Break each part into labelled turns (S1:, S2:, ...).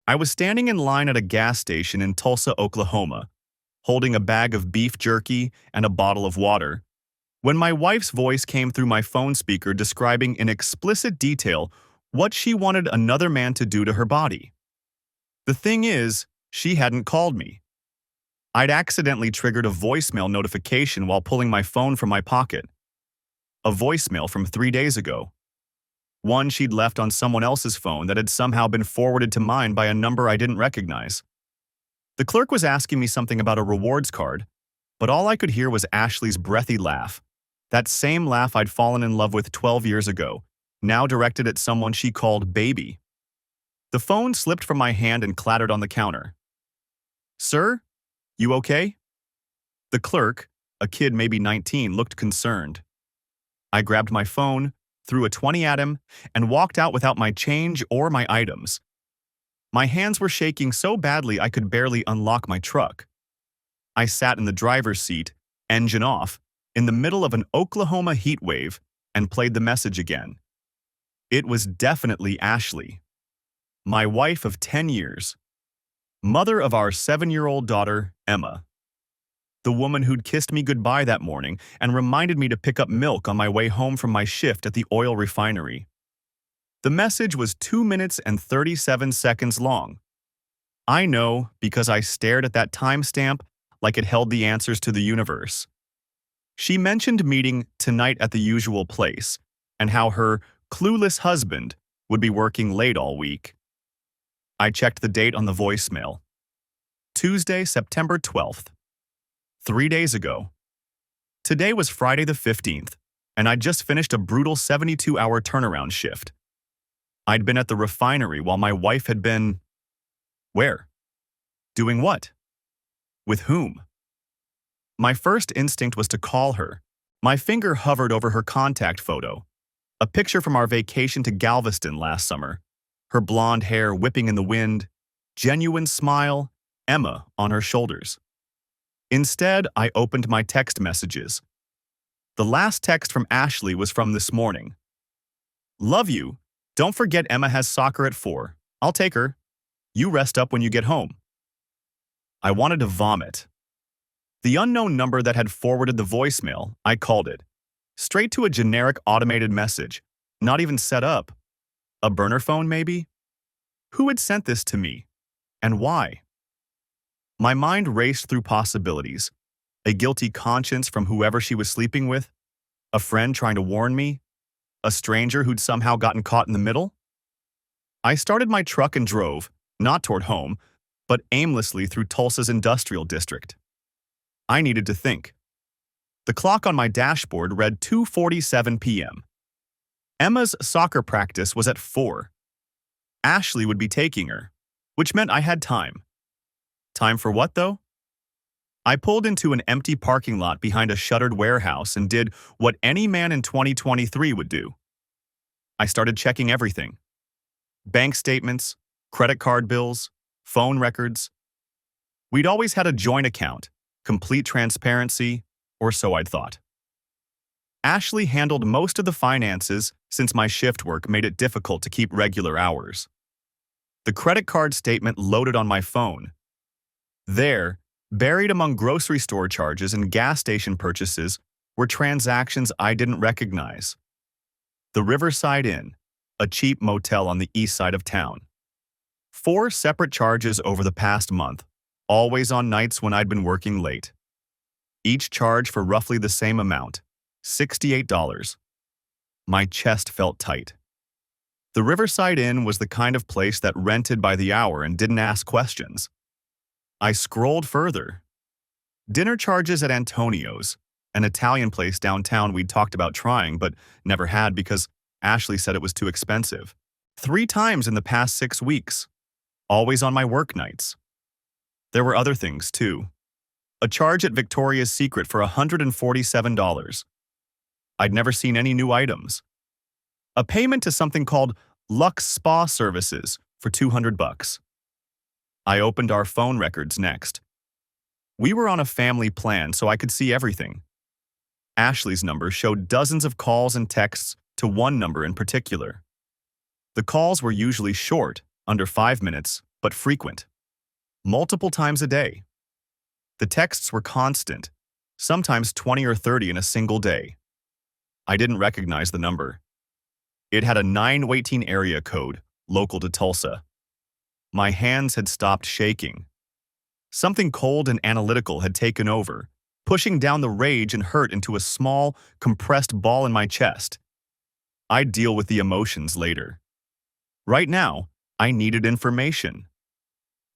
S1: I was standing in line at a gas station in Tulsa, Oklahoma, holding a bag of beef jerky and a bottle of water, when my wife's voice came through my phone speaker describing in explicit detail what she wanted another man to do to her body. The thing is, she hadn't called me. I'd accidentally triggered a voicemail notification while pulling my phone from my pocket. A voicemail from 3 days ago. One she'd left on someone else's phone that had somehow been forwarded to mine by a number I didn't recognize. The clerk was asking me something about a rewards card, but all I could hear was Ashley's breathy laugh. That same laugh I'd fallen in love with 12 years ago, now directed at someone she called baby. The phone slipped from my hand and clattered on the counter. "Sir, you okay?" The clerk, a kid maybe 19, looked concerned. I grabbed my phone, threw a 20 at him, and walked out without my change or my items. My hands were shaking so badly I could barely unlock my truck. I sat in the driver's seat, engine off, in the middle of an Oklahoma heat wave, and played the message again. It was definitely Ashley. My wife of 10 years. Mother of our 7-year-old daughter, Emma. The woman who'd kissed me goodbye that morning and reminded me to pick up milk on my way home from my shift at the oil refinery. The message was 2 minutes and 37 seconds long. I know because I stared at that timestamp like it held the answers to the universe. She mentioned meeting tonight at the usual place and how her clueless husband would be working late all week. I checked the date on the voicemail. Tuesday, September 12th. 3 days ago. Today was Friday the 15th, and I'd just finished a brutal 72-hour turnaround shift. I'd been at the refinery while my wife had been… where? Doing what? With whom? My first instinct was to call her. My finger hovered over her contact photo, a picture from our vacation to Galveston last summer, her blonde hair whipping in the wind, genuine smile, Emma on her shoulders. Instead, I opened my text messages. The last text from Ashley was from this morning. "Love you. Don't forget Emma has soccer at 4. I'll take her. You rest up when you get home." I wanted to vomit. The unknown number that had forwarded the voicemail, I called it. Straight to a generic automated message, not even set up. A burner phone, maybe? Who had sent this to me? And why? My mind raced through possibilities. A guilty conscience from whoever she was sleeping with? A friend trying to warn me? A stranger who'd somehow gotten caught in the middle? I started my truck and drove, not toward home, but aimlessly through Tulsa's industrial district. I needed to think. The clock on my dashboard read 2:47 p.m. Emma's soccer practice was at 4. Ashley would be taking her, which meant I had time. Time for what, though? I pulled into an empty parking lot behind a shuttered warehouse and did what any man in 2023 would do. I started checking everything. Bank statements, credit card bills, phone records. We'd always had a joint account, complete transparency, or so I'd thought. Ashley handled most of the finances since my shift work made it difficult to keep regular hours. The credit card statement loaded on my phone. There, buried among grocery store charges and gas station purchases, were transactions I didn't recognize. The Riverside Inn, a cheap motel on the east side of town. 4 separate charges over the past month, always on nights when I'd been working late. Each charge for roughly the same amount, $68. My chest felt tight. The Riverside Inn was the kind of place that rented by the hour and didn't ask questions. I scrolled further. Dinner charges at Antonio's, an Italian place downtown we'd talked about trying but never had because Ashley said it was too expensive. 3 times in the past 6 weeks, always on my work nights. There were other things, too. A charge at Victoria's Secret for $147. I'd never seen any new items. A payment to something called Lux Spa Services for $200. I opened our phone records next. We were on a family plan, so I could see everything. Ashley's number showed dozens of calls and texts to one number in particular. The calls were usually short, under 5 minutes, but frequent. Multiple times a day. The texts were constant, sometimes 20 or 30 in a single day. I didn't recognize the number. It had a 918 area code, local to Tulsa. My hands had stopped shaking. Something cold and analytical had taken over, pushing down the rage and hurt into a small, compressed ball in my chest. I'd deal with the emotions later. Right now, I needed information.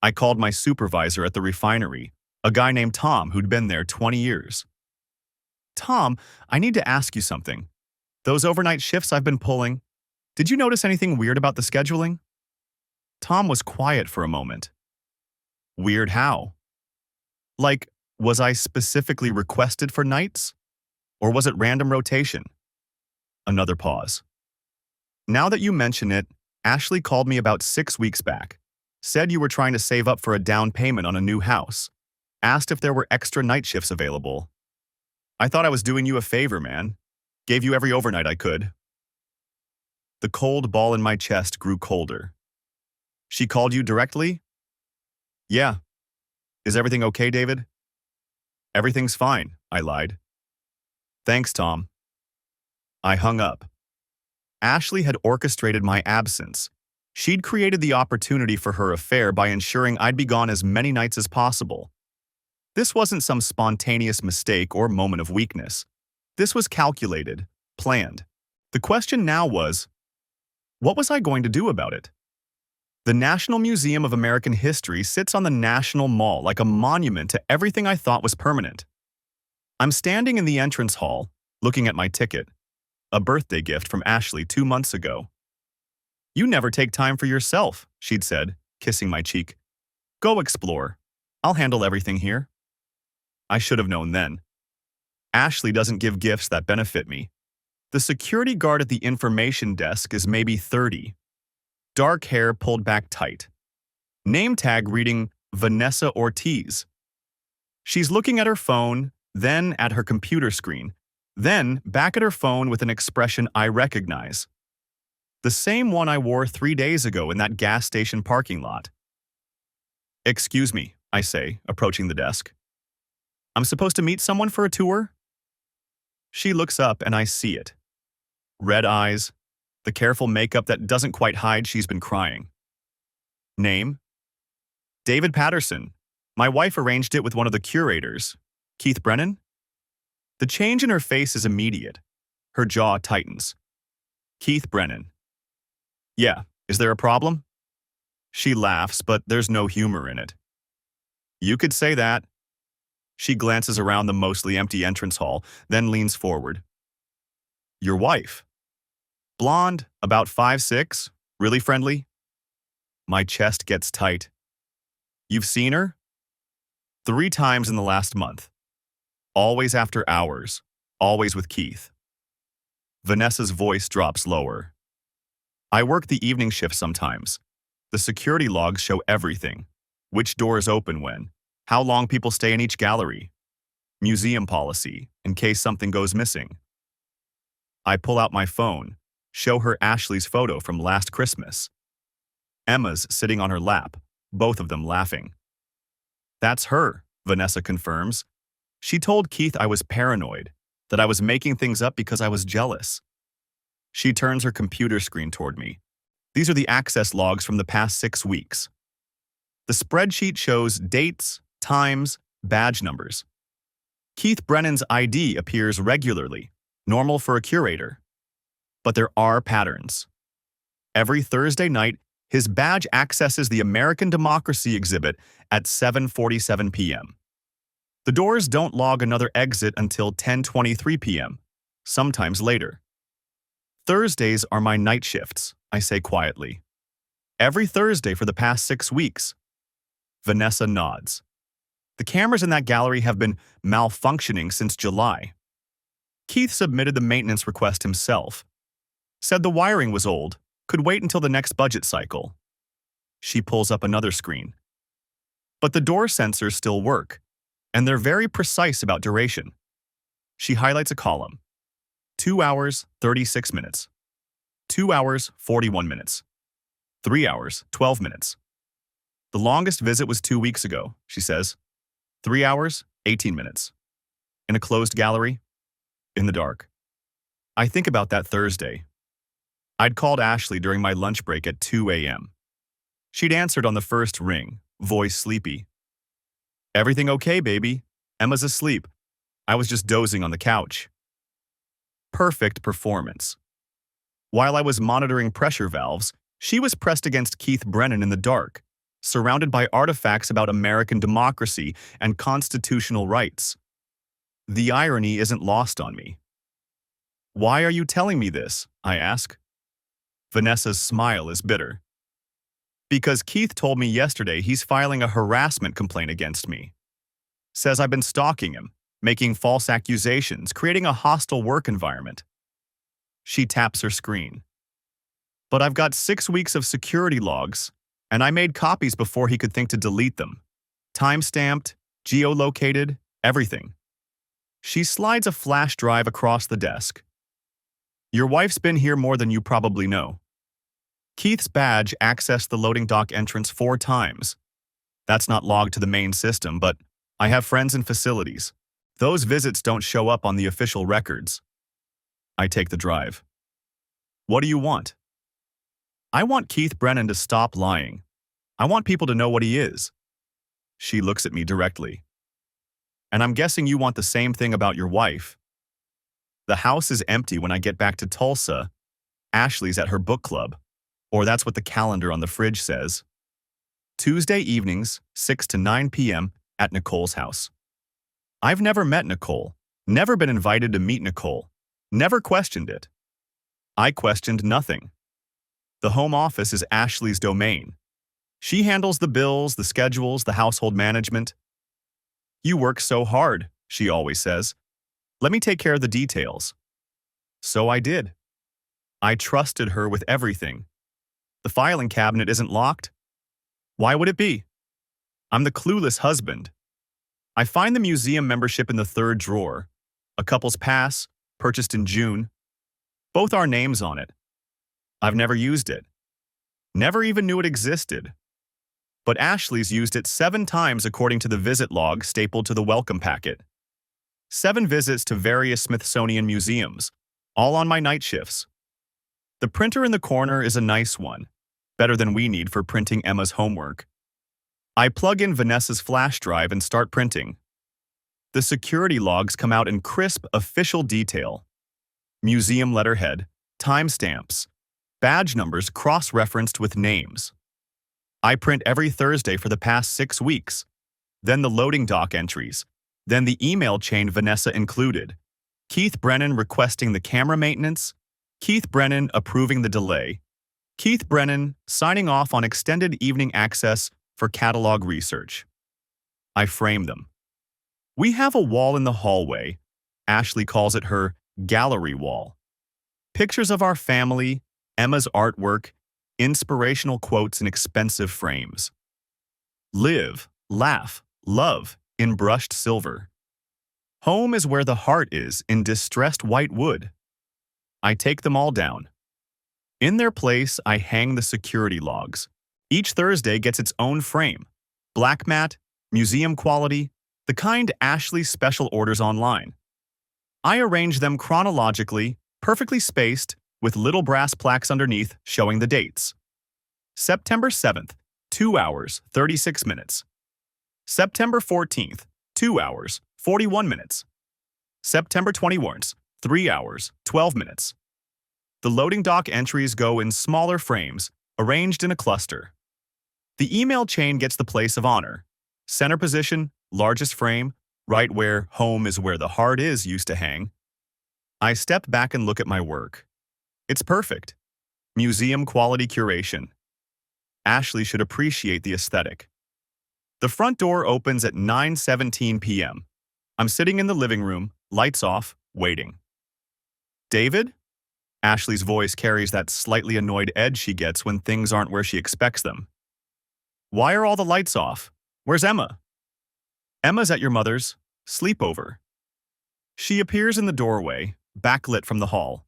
S1: I called my supervisor at the refinery, a guy named Tom who'd been there 20 years. Tom, I need to ask you something. Those overnight shifts I've been pulling, did you notice anything weird about the scheduling? Tom was quiet for a moment. Weird how? Like, was I specifically requested for nights? Or was it random rotation? Another pause. Now that you mention it, Ashley called me about 6 weeks back. Said you were trying to save up for a down payment on a new house. Asked if there were extra night shifts available. I thought I was doing you a favor, man. Gave you every overnight I could. The cold ball in my chest grew colder. She called you directly? Yeah. Is everything okay, David? Everything's fine, I lied. Thanks, Tom. I hung up. Ashley had orchestrated my absence. She'd created the opportunity for her affair by ensuring I'd be gone as many nights as possible. This wasn't some spontaneous mistake or moment of weakness. This was calculated, planned. The question now was, what was I going to do about it? The National Museum of American History sits on the National Mall like a monument to everything I thought was permanent. I'm standing in the entrance hall, looking at my ticket, a birthday gift from Ashley 2 months ago. You never take time for yourself, she'd said, kissing my cheek. Go explore. I'll handle everything here. I should have known then. Ashley doesn't give gifts that benefit me. The security guard at the information desk is maybe 30. Dark hair pulled back tight. Name tag reading Vanessa Ortiz. She's looking at her phone, then at her computer screen, then back at her phone with an expression I recognize. The same one I wore 3 days ago in that gas station parking lot. Excuse me, I say, approaching the desk. I'm supposed to meet someone for a tour? She looks up and I see it. Red eyes, the careful makeup that doesn't quite hide she's been crying. Name? David Patterson. My wife arranged it with one of the curators. Keith Brennan? The change in her face is immediate. Her jaw tightens. Keith Brennan. Yeah, is there a problem? She laughs, but there's no humor in it. You could say that. She glances around the mostly empty entrance hall, then leans forward. Your wife. Blonde, about 5'6", really friendly? My chest gets tight. You've seen her? 3 times in the last month. Always after hours, always with Keith. Vanessa's voice drops lower. I work the evening shift sometimes. The security logs show everything. Which doors open when, how long people stay in each gallery, museum policy, in case something goes missing. I pull out my phone, show her Ashley's photo from last Christmas. Emma's sitting on her lap, both of them laughing. That's her, Vanessa confirms. She told Keith I was paranoid, that I was making things up because I was jealous. She turns her computer screen toward me. These are the access logs from the past 6 weeks. The spreadsheet shows dates, times, badge numbers. Keith Brennan's ID appears regularly, normal for a curator. But there are patterns. Every Thursday night, his badge accesses the American Democracy exhibit at 7:47 p.m. The doors don't log another exit until 10:23 p.m., sometimes later. Thursdays are my night shifts, I say quietly. Every Thursday for the past 6 weeks. Vanessa nods. The cameras in that gallery have been malfunctioning since July. Keith submitted the maintenance request himself. Said the wiring was old, could wait until the next budget cycle. She pulls up another screen. But the door sensors still work, and they're very precise about duration. She highlights a column. 2 hours, 36 minutes. 2 hours, 41 minutes. 3 hours, 12 minutes. The longest visit was 2 weeks ago, she says. 3 hours, 18 minutes. In a closed gallery, in the dark. I think about that Thursday. I'd called Ashley during my lunch break at 2 a.m. She'd answered on the first ring, voice sleepy. Everything okay, baby? Emma's asleep. I was just dozing on the couch. Perfect performance. While I was monitoring pressure valves, she was pressed against Keith Brennan in the dark, surrounded by artifacts about American democracy and constitutional rights. The irony isn't lost on me. Why are you telling me this? I ask. Vanessa's smile is bitter. Because Keith told me yesterday he's filing a harassment complaint against me. Says I've been stalking him, making false accusations, creating a hostile work environment. She taps her screen. But I've got 6 weeks of security logs, and I made copies before he could think to delete them. Time-stamped, geolocated, everything. She slides a flash drive across the desk. Your wife's been here more than you probably know. Keith's badge accessed the loading dock entrance 4 times. That's not logged to the main system, but I have friends in facilities. Those visits don't show up on the official records. I take the drive. What do you want? I want Keith Brennan to stop lying. I want people to know what he is. She looks at me directly. And I'm guessing you want the same thing about your wife. The house is empty when I get back to Tulsa. Ashley's at her book club. Or that's what the calendar on the fridge says. Tuesday evenings, 6 to 9 p.m. at Nicole's house. I've never met Nicole, never been invited to meet Nicole, never questioned it. I questioned nothing. The home office is Ashley's domain. She handles the bills, the schedules, the household management. You work so hard, she always says. Let me take care of the details. So I did. I trusted her with everything. The filing cabinet isn't locked. Why would it be? I'm the clueless husband. I find the museum membership in the 3rd drawer. A couple's pass, purchased in June. Both our names on it. I've never used it. Never even knew it existed. But Ashley's used it 7 times according to the visit log stapled to the welcome packet. 7 visits to various Smithsonian museums, all on my night shifts. The printer in the corner is a nice one, better than we need for printing Emma's homework. I plug in Vanessa's flash drive and start printing. The security logs come out in crisp, official detail. Museum letterhead, timestamps, badge numbers cross-referenced with names. I print every Thursday for the past 6 weeks, then the loading dock entries, then the email chain Vanessa included. Keith Brennan requesting the camera maintenance, Keith Brennan approving the delay, Keith Brennan signing off on extended evening access for catalog research. I frame them. We have a wall in the hallway. Ashley calls it her gallery wall. Pictures of our family, Emma's artwork, inspirational quotes in expensive frames. Live, laugh, love in brushed silver. Home is where the heart is in distressed white wood. I take them all down. In their place, I hang the security logs. Each Thursday gets its own frame. Black mat, museum quality, the kind Ashley special orders online. I arrange them chronologically, perfectly spaced, with little brass plaques underneath showing the dates. September 7th, 2 hours, 36 minutes. September 14th, 2 hours, 41 minutes. September 21st, 3 hours, 12 minutes. The loading dock entries go in smaller frames, arranged in a cluster. The email chain gets the place of honor. Center position, largest frame, right where home is where the heart is used to hang. I step back and look at my work. It's perfect. Museum quality curation. Ashley should appreciate the aesthetic. The front door opens at 9:17 p.m. I'm sitting in the living room, lights off, waiting. David? Ashley's voice carries that slightly annoyed edge she gets when things aren't where she expects them. Why are all the lights off? Where's Emma? Emma's at your mother's. Sleepover. She appears in the doorway, backlit from the hall.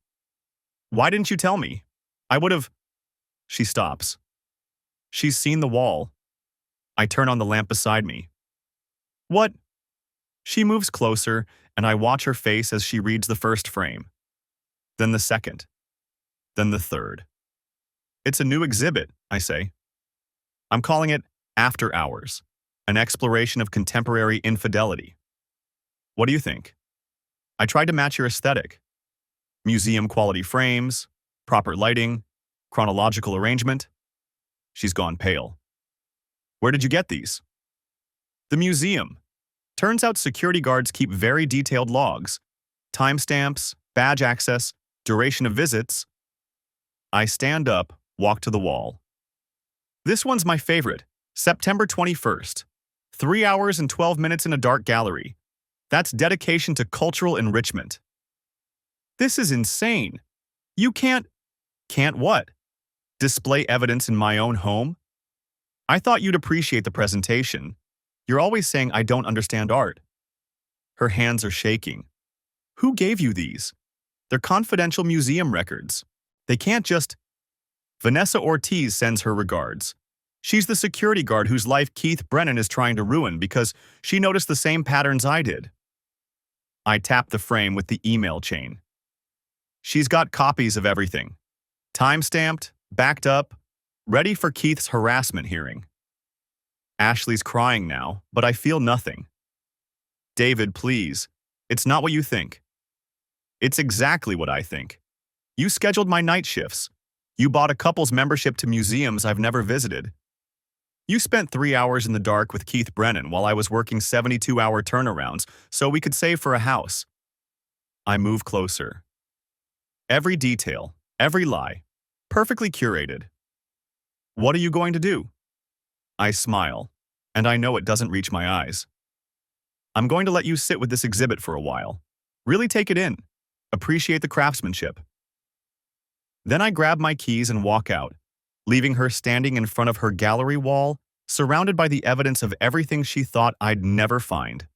S1: Why didn't you tell me? I would have... She stops. She's seen the wall. I turn on the lamp beside me. What? She moves closer, and I watch her face as she reads the first frame. Then the second. Then the third. It's a new exhibit, I say. I'm calling it After Hours, an exploration of contemporary infidelity. What do you think? I tried to match your aesthetic. Museum-quality frames, proper lighting, chronological arrangement. She's gone pale. Where did you get these? The museum. Turns out security guards keep very detailed logs. Timestamps, badge access, duration of visits. I stand up, walk to the wall. This one's my favorite. September 21st. 3 hours and 12 minutes in a dark gallery. That's dedication to cultural enrichment. This is insane. You can't what? Display evidence in my own home? I thought you'd appreciate the presentation. You're always saying I don't understand art. Her hands are shaking. Who gave you these? They're confidential museum records. They can't just... Vanessa Ortiz sends her regards. She's the security guard whose life Keith Brennan is trying to ruin because she noticed the same patterns I did. I tap the frame with the email chain. She's got copies of everything. Time-stamped, backed up, ready for Keith's harassment hearing. Ashley's crying now, but I feel nothing. David, please. It's not what you think. It's exactly what I think. You scheduled my night shifts. You bought a couple's membership to museums I've never visited. You spent 3 hours in the dark with Keith Brennan while I was working 72-hour turnarounds so we could save for a house. I move closer. Every detail, every lie, perfectly curated. What are you going to do? I smile, and I know it doesn't reach my eyes. I'm going to let you sit with this exhibit for a while. Really take it in. Appreciate the craftsmanship. Then I grab my keys and walk out, leaving her standing in front of her gallery wall, surrounded by the evidence of everything she thought I'd never find.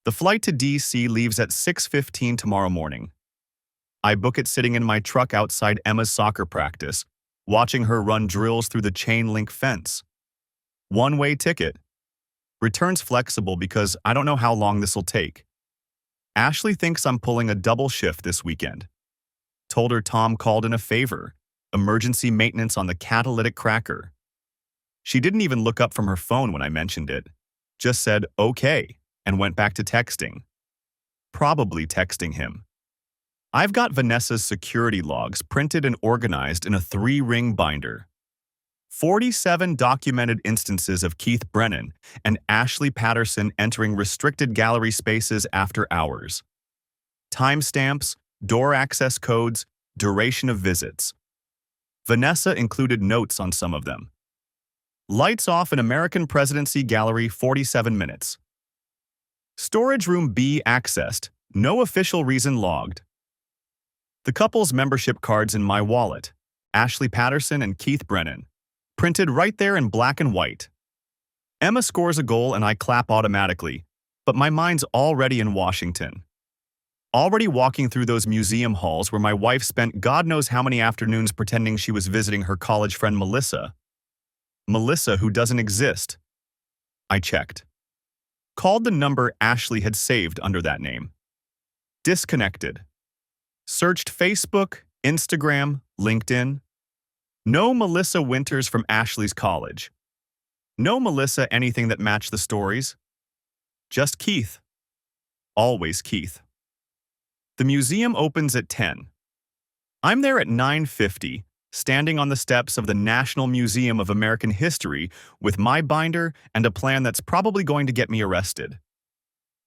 S1: The flight to D.C. leaves at 6:15 tomorrow morning. I book it sitting in my truck outside Emma's soccer practice, watching her run drills through the chain-link fence. One-way ticket. Returns flexible because I don't know how long this'll take. Ashley thinks I'm pulling a double shift this weekend. Told her Tom called in a favor, emergency maintenance on the catalytic cracker. She didn't even look up from her phone when I mentioned it, just said okay and went back to texting. Probably texting him. I've got Vanessa's security logs printed and organized in a 3-ring binder. 47 documented instances of Keith Brennan and Ashley Patterson entering restricted gallery spaces after hours. Timestamps, door access codes, duration of visits. Vanessa included notes on some of them. Lights off in American Presidency Gallery 47 minutes. Storage room B accessed, no official reason logged. The couple's membership cards in my wallet, Ashley Patterson and Keith Brennan, printed right there in black and white. Emma scores a goal and I clap automatically, but my mind's already in Washington. Already walking through those museum halls where my wife spent God knows how many afternoons pretending she was visiting her college friend Melissa. Melissa, who doesn't exist. I checked. Called the number Ashley had saved under that name. Disconnected. Searched Facebook, Instagram, LinkedIn. No Melissa Winters from Ashley's college. No Melissa anything that matched the stories. Just Keith. Always Keith. The museum opens at 10. I'm there at 9:50, standing on the steps of the National Museum of American History with my binder and a plan that's probably going to get me arrested.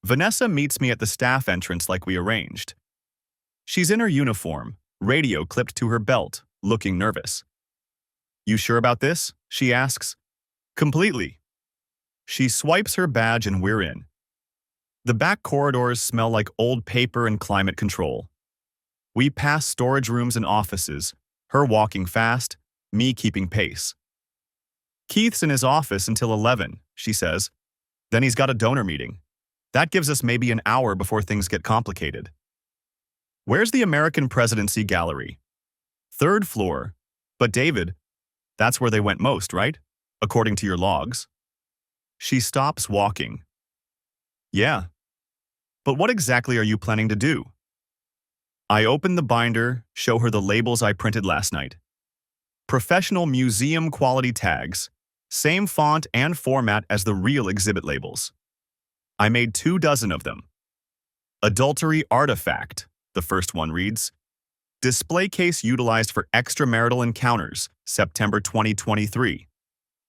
S1: Vanessa meets me at the staff entrance like we arranged. She's in her uniform, radio clipped to her belt, looking nervous. You sure about this? She asks. Completely. She swipes her badge and we're in. The back corridors smell like old paper and climate control. We pass storage rooms and offices, her walking fast, me keeping pace. Keith's in his office until 11, she says. Then he's got a donor meeting. That gives us maybe an hour before things get complicated. Where's the American Presidency Gallery? 3rd floor. But David, that's where they went most, right? According to your logs. She stops walking. Yeah, but what exactly are you planning to do? I open the binder, show her the labels I printed last night. Professional museum quality tags, same font and format as the real exhibit labels. I made 24 of them. Adultery artifact, the first one reads. Display case utilized for extramarital encounters, September 2023.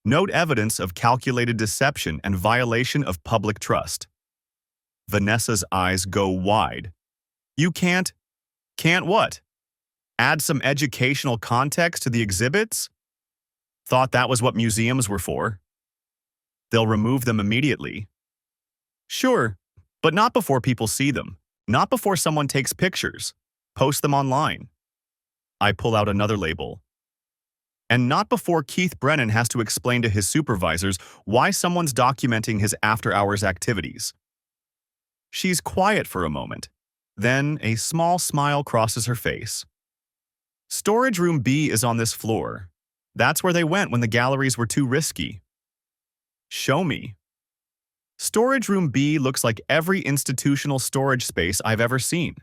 S1: Note evidence of calculated deception and violation of public trust. Vanessa's eyes go wide. You can't what? Add some educational context to the exhibits? Thought that was what museums were for. They'll remove them immediately. Sure, but not before people see them. Not before someone takes pictures. Post them online. I pull out another label. And not before Keith Brennan has to explain to his supervisors why someone's documenting his after-hours activities. She's quiet for a moment. Then a small smile crosses her face. Storage room B is on this floor. That's where they went when the galleries were too risky. Show me. Storage room B looks like every institutional storage space I've ever seen.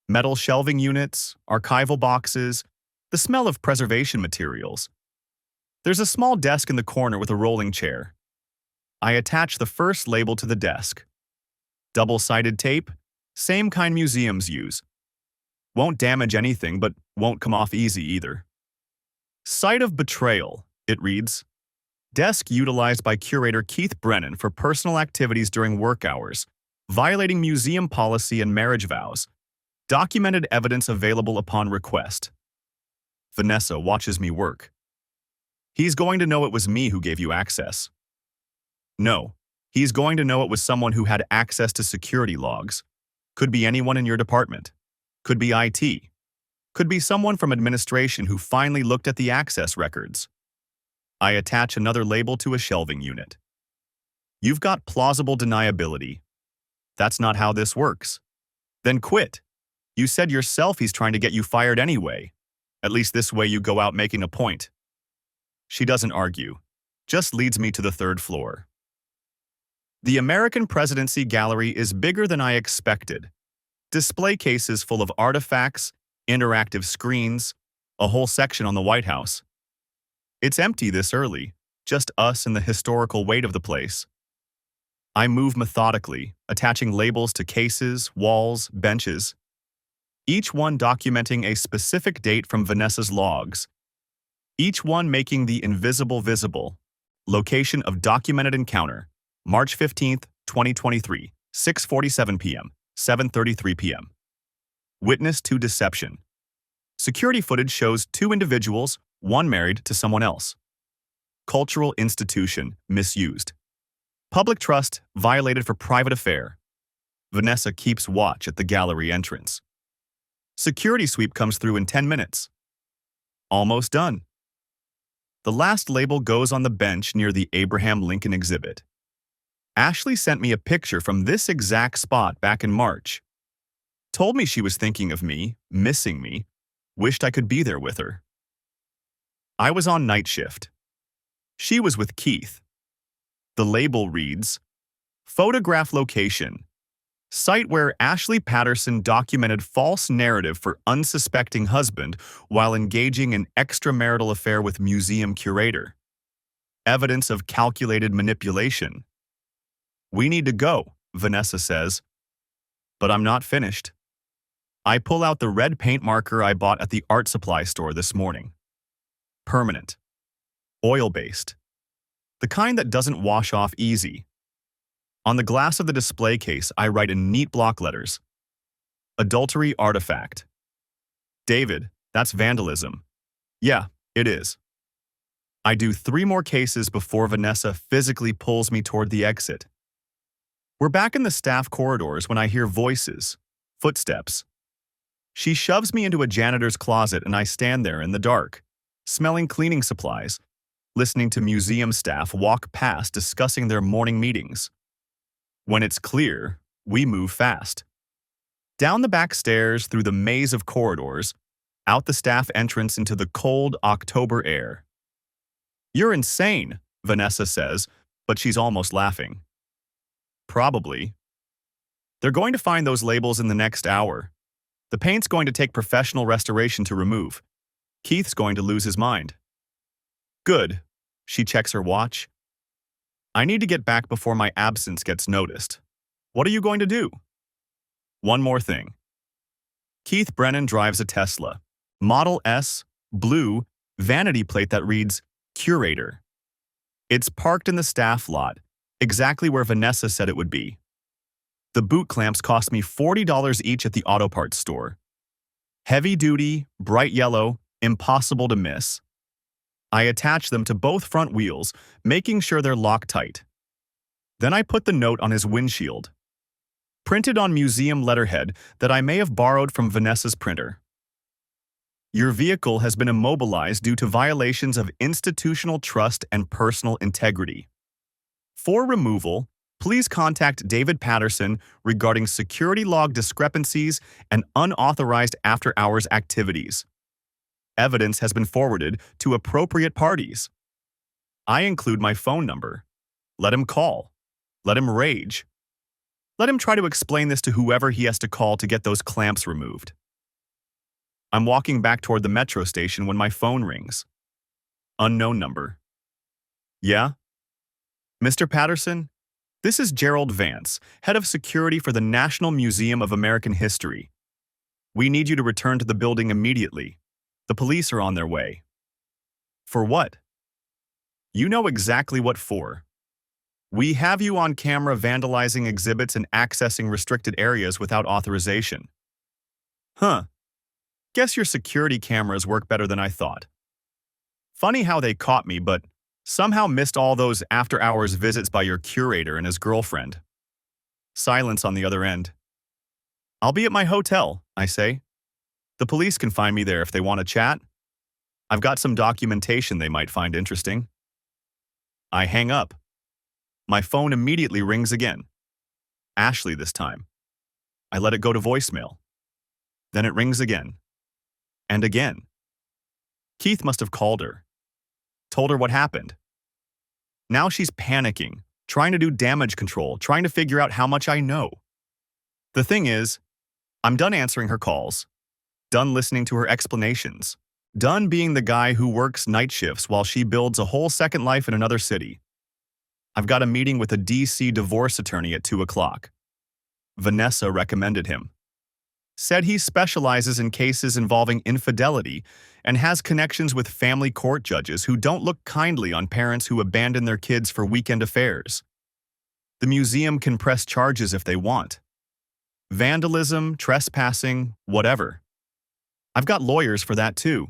S1: Metal shelving units, archival boxes, the smell of preservation materials. There's a small desk in the corner with a rolling chair. I attach the first label to the desk. Double-sided tape, same kind museums use. Won't damage anything, but won't come off easy either. Site of betrayal, it reads. Desk utilized by curator Keith Brennan for personal activities during work hours, violating museum policy and marriage vows. Documented evidence available upon request. Vanessa watches me work. He's going to know it was me who gave you access. No, he's going to know it was someone who had access to security logs. Could be anyone in your department. Could be IT. Could be someone from administration who finally looked at the access records. I attach another label to a shelving unit. You've got plausible deniability. That's not how this works. Then quit. You said yourself he's trying to get you fired anyway. At least this way you go out making a point. She doesn't argue, just leads me to the third floor. The American Presidency Gallery is bigger than I expected. Display cases full of artifacts, interactive screens, a whole section on the White House. It's empty this early, just us and the historical weight of the place. I move methodically, attaching labels to cases, walls, benches. Each one documenting a specific date from Vanessa's logs. Each one making the invisible visible. Location of documented encounter, March 15th, 2023, 6:47 p.m., 7:33 p.m. Witness to deception. Security footage shows 2 individuals, one married to someone else. Cultural institution misused. Public trust violated for private affair. Vanessa keeps watch at the gallery entrance. Security sweep comes through in 10 minutes. Almost done. The last label goes on the bench near the Abraham Lincoln exhibit. Ashley sent me a picture from this exact spot back in March. Told me she was thinking of me, missing me, wished I could be there with her. I was on night shift. She was with Keith. The label reads, Photograph location. Site where Ashley Patterson documented false narrative for unsuspecting husband while engaging in extramarital affair with museum curator. Evidence of calculated manipulation. We need to go, Vanessa says. But I'm not finished. I pull out the red paint marker I bought at the art supply store this morning. Permanent. Oil-based. The kind that doesn't wash off easy. On the glass of the display case, I write in neat block letters. Adultery artifact. David, that's vandalism. Yeah, it is. I do 3 more cases before Vanessa physically pulls me toward the exit. We're back in the staff corridors when I hear voices, footsteps. She shoves me into a janitor's closet and I stand there in the dark, smelling cleaning supplies, listening to museum staff walk past discussing their morning meetings. When it's clear, we move fast. Down the back stairs, through the maze of corridors, out the staff entrance into the cold October air. You're insane, Vanessa says, but she's almost laughing. Probably. They're going to find those labels in the next hour. The paint's going to take professional restoration to remove. Keith's going to lose his mind. Good. She checks her watch. I need to get back before my absence gets noticed. What are you going to do? One more thing. Keith Brennan drives a Tesla. Model S, blue, vanity plate that reads, Curator. It's parked in the staff lot, exactly where Vanessa said it would be. The boot clamps cost me $40 each at the auto parts store. Heavy duty, bright yellow, impossible to miss. I attach them to both front wheels, making sure they're Loctite. Then I put the note on his windshield, printed on museum letterhead that I may have borrowed from Vanessa's printer. Your vehicle has been immobilized due to violations of institutional trust and personal integrity. For removal, please contact David Patterson regarding security log discrepancies and unauthorized after-hours activities. Evidence has been forwarded to appropriate parties. I include my phone number. Let him call. Let him rage. Let him try to explain this to whoever he has to call to get those clamps removed. I'm walking back toward the metro station when my phone rings. Unknown number. Yeah? Mr. Patterson? This is Gerald Vance, head of security for the National Museum of American History. We need you to return to the building immediately. The police are on their way. For what? You know exactly what for. We have you on camera vandalizing exhibits and accessing restricted areas without authorization. Huh. Guess your security cameras work better than I thought. Funny how they caught me, but somehow missed all those after-hours visits by your curator and his girlfriend. Silence on the other end. I'll be at my hotel, I say. The police can find me there if they want to chat. I've got some documentation they might find interesting. I hang up. My phone immediately rings again. Ashley this time. I let it go to voicemail. Then it rings again. And again. Keith must have called her. Told her what happened. Now she's panicking, trying to do damage control, trying to figure out how much I know. The thing is, I'm done answering her calls, done listening to her explanations, done being the guy who works night shifts while she builds a whole second life in another city. I've got a meeting with a DC divorce attorney at 2 o'clock. Vanessa recommended him. Said he specializes in cases involving infidelity and has connections with family court judges who don't look kindly on parents who abandon their kids for weekend affairs. The museum can press charges if they want. Vandalism, trespassing, whatever. I've got lawyers for that too.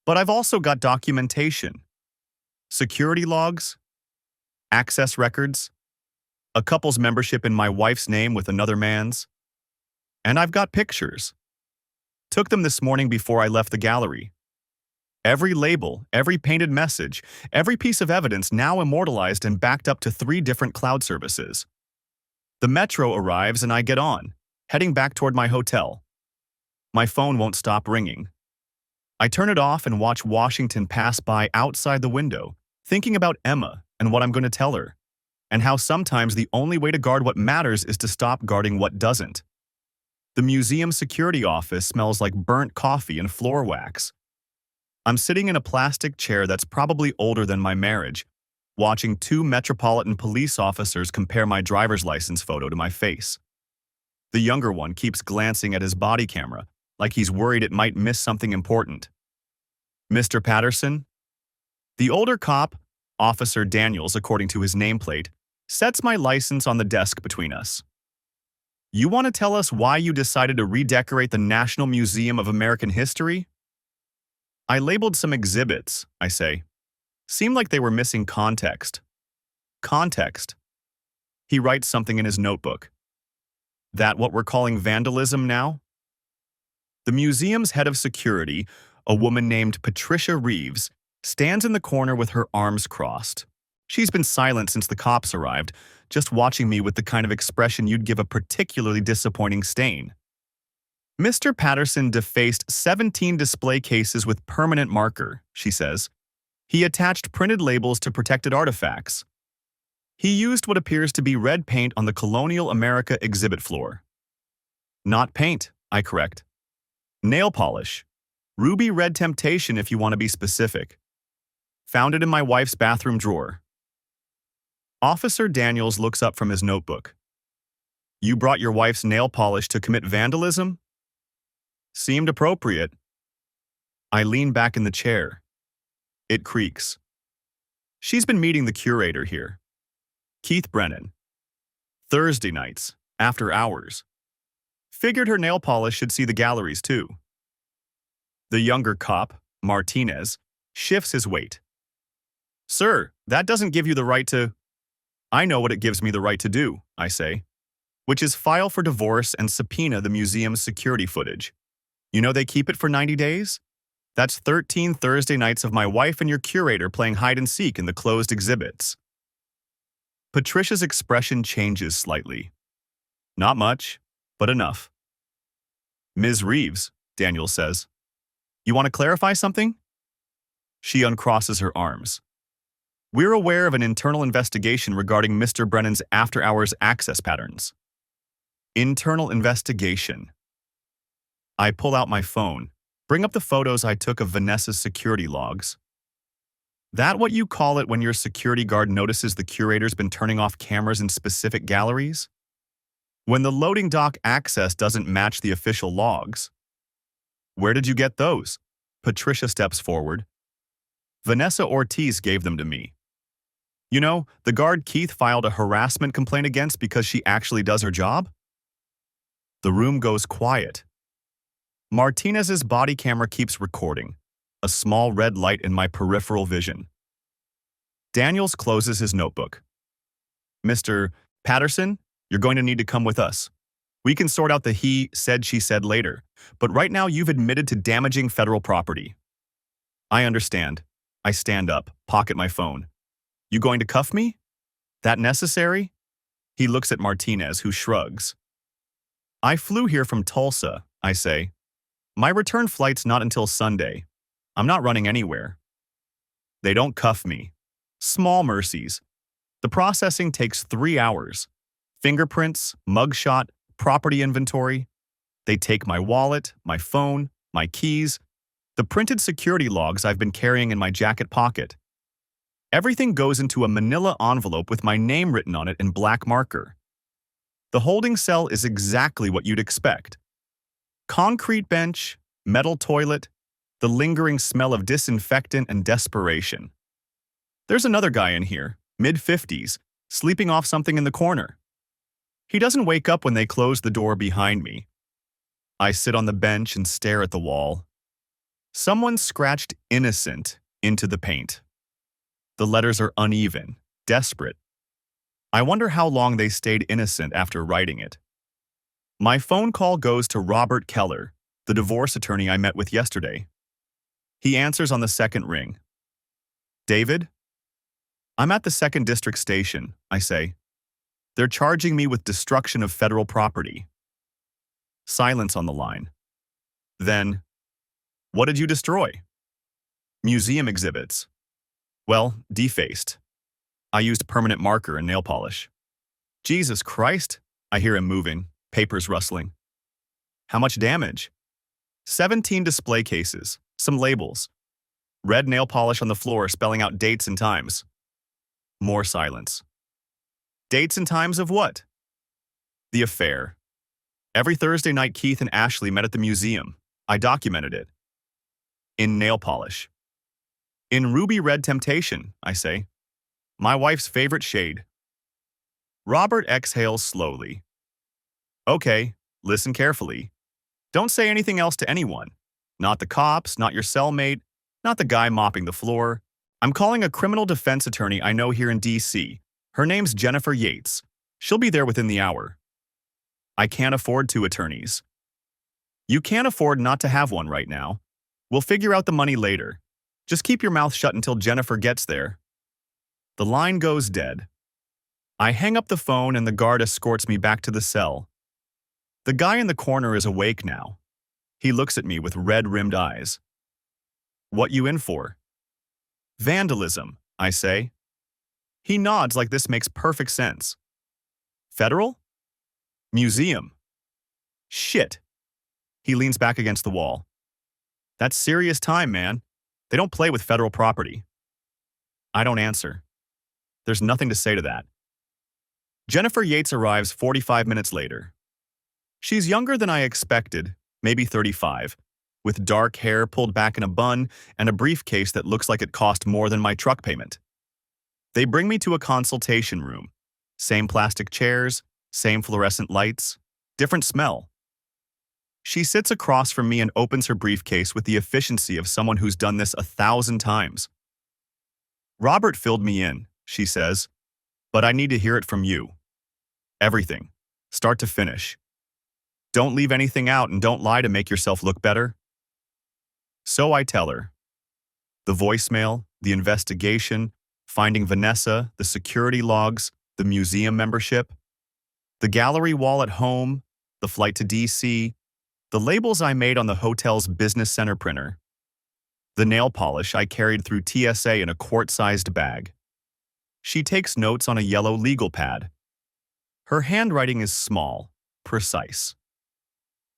S1: But I've also got documentation. Security logs, access records, a couple's membership in my wife's name with another man's. And I've got pictures. Took them this morning before I left the gallery. Every label, every painted message, every piece of evidence now immortalized and backed up to 3 different cloud services. The metro arrives and I get on, heading back toward my hotel. My phone won't stop ringing. I turn it off and watch Washington pass by outside the window, thinking about Emma and what I'm going to tell her, and how sometimes the only way to guard what matters is to stop guarding what doesn't. The museum security office smells like burnt coffee and floor wax. I'm sitting in a plastic chair that's probably older than my marriage, watching 2 Metropolitan Police officers compare my driver's license photo to my face. The younger one keeps glancing at his body camera, like he's worried it might miss something important. Mr. Patterson? The older cop, Officer Daniels according to his nameplate, sets my license on the desk between us. You want to tell us why you decided to redecorate the National Museum of American History? I labeled some exhibits, I say. Seemed like they were missing context. Context. He writes something in his notebook. That what we're calling vandalism now? The museum's head of security, a woman named Patricia Reeves, stands in the corner with her arms crossed. She's been silent since the cops arrived, just watching me with the kind of expression you'd give a particularly disappointing stain. Mr. Patterson defaced 17 display cases with permanent marker, she says. He attached printed labels to protected artifacts. He used what appears to be red paint on the Colonial America exhibit floor. Not paint, I correct. Nail polish. Ruby red temptation if you want to be specific. Found it in my wife's bathroom drawer. Officer Daniels looks up from his notebook. You brought your wife's nail polish to commit vandalism? Seemed appropriate. I lean back in the chair. It creaks. She's been meeting the curator here. Keith Brennan. Thursday nights, after hours. Figured her nail polish should see the galleries too. The younger cop, Martinez, shifts his weight. Sir, that doesn't give you the right to… I know what it gives me the right to do, I say, which is file for divorce and subpoena the museum's security footage. You know they keep it for 90 days? That's 13 Thursday nights of my wife and your curator playing hide-and-seek in the closed exhibits. Patricia's expression changes slightly. Not much, but enough. Ms. Reeves, Daniel says, you want to clarify something? She uncrosses her arms. We're aware of an internal investigation regarding Mr. Brennan's after-hours access patterns. Internal investigation. I pull out my phone, bring up the photos I took of Vanessa's security logs. That what you call it when your security guard notices the curator's been turning off cameras in specific galleries? When the loading dock access doesn't match the official logs. Where did you get those? Patricia steps forward. Vanessa Ortiz gave them to me. You know, the guard Keith filed a harassment complaint against because she actually does her job? The room goes quiet. Martinez's body camera keeps recording, a small red light in my peripheral vision. Daniels closes his notebook. Mr. Patterson, you're going to need to come with us. We can sort out the he said, she said later, but right now you've admitted to damaging federal property. I understand. I stand up, pocket my phone. You going to cuff me? That necessary? He looks at Martinez, who shrugs. I flew here from Tulsa, I say. My return flight's not until Sunday. I'm not running anywhere. They don't cuff me. Small mercies. The processing takes 3 hours. Fingerprints, mugshot, property inventory. They take my wallet, my phone, my keys, the printed security logs I've been carrying in my jacket pocket. Everything goes into a manila envelope with my name written on it in black marker. The holding cell is exactly what you'd expect. Concrete bench, metal toilet, the lingering smell of disinfectant and desperation. There's another guy in here, mid-50s, sleeping off something in the corner. He doesn't wake up when they close the door behind me. I sit on the bench and stare at the wall. Someone scratched innocent into the paint. The letters are uneven, desperate. I wonder how long they stayed innocent after writing it. My phone call goes to Robert Keller, the divorce attorney I met with yesterday. He answers on the second ring. David? I'm at the 2nd District Station, I say. They're charging me with destruction of federal property. Silence on the line. Then, what did you destroy? Museum exhibits. Well, defaced. I used permanent marker and nail polish. Jesus Christ, I hear him moving, papers rustling. How much damage? 17 display cases, some labels. Red nail polish on the floor spelling out dates and times. More silence. Dates and times of what? The affair. Every Thursday night Keith and Ashley met at the museum. I documented it. In nail polish. In ruby red temptation, I say. My wife's favorite shade. Robert exhales slowly. Okay, listen carefully. Don't say anything else to anyone. Not the cops, not your cellmate, not the guy mopping the floor. I'm calling a criminal defense attorney I know here in D.C. Her name's Jennifer Yates. She'll be there within the hour. I can't afford 2 attorneys. You can't afford not to have one right now. We'll figure out the money later. Just keep your mouth shut until Jennifer gets there. The line goes dead. I hang up the phone and the guard escorts me back to the cell. The guy in the corner is awake now. He looks at me with red-rimmed eyes. What you in for? Vandalism, I say. He nods like this makes perfect sense. Federal? Museum. Shit. He leans back against the wall. That's serious time, man. They don't play with federal property. I don't answer. There's nothing to say to that. Jennifer Yates arrives 45 minutes later. She's younger than I expected, maybe 35, with dark hair pulled back in a bun and a briefcase that looks like it cost more than my truck payment. They bring me to a consultation room. Same plastic chairs, same fluorescent lights, different smell. She sits across from me and opens her briefcase with the efficiency of someone who's done this 1,000 times. Robert filled me in, she says, but I need to hear it from you. Everything, start to finish. Don't leave anything out and don't lie to make yourself look better. So I tell her. The voicemail, the investigation, finding Vanessa, the security logs, the museum membership, the gallery wall at home, the flight to DC, the labels I made on the hotel's business center printer, the nail polish I carried through TSA in a quart-sized bag. She takes notes on a yellow legal pad. Her handwriting is small, precise.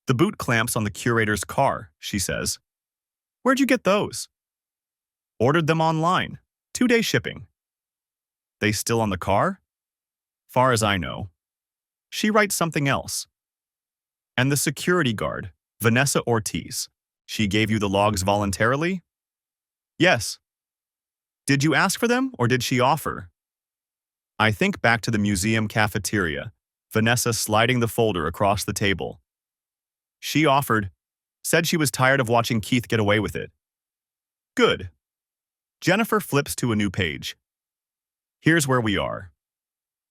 S1: The boot clamps on the curator's car, she says. Where'd you get those? Ordered them online, 2-day shipping. They still on the car? Far as I know. She writes something else. And the security guard, Vanessa Ortiz. She gave you the logs voluntarily? Yes. Did you ask for them or did she offer? I think back to the museum cafeteria, Vanessa sliding the folder across the table. She offered, said she was tired of watching Keith get away with it. Good. Jennifer flips to a new page. Here's where we are.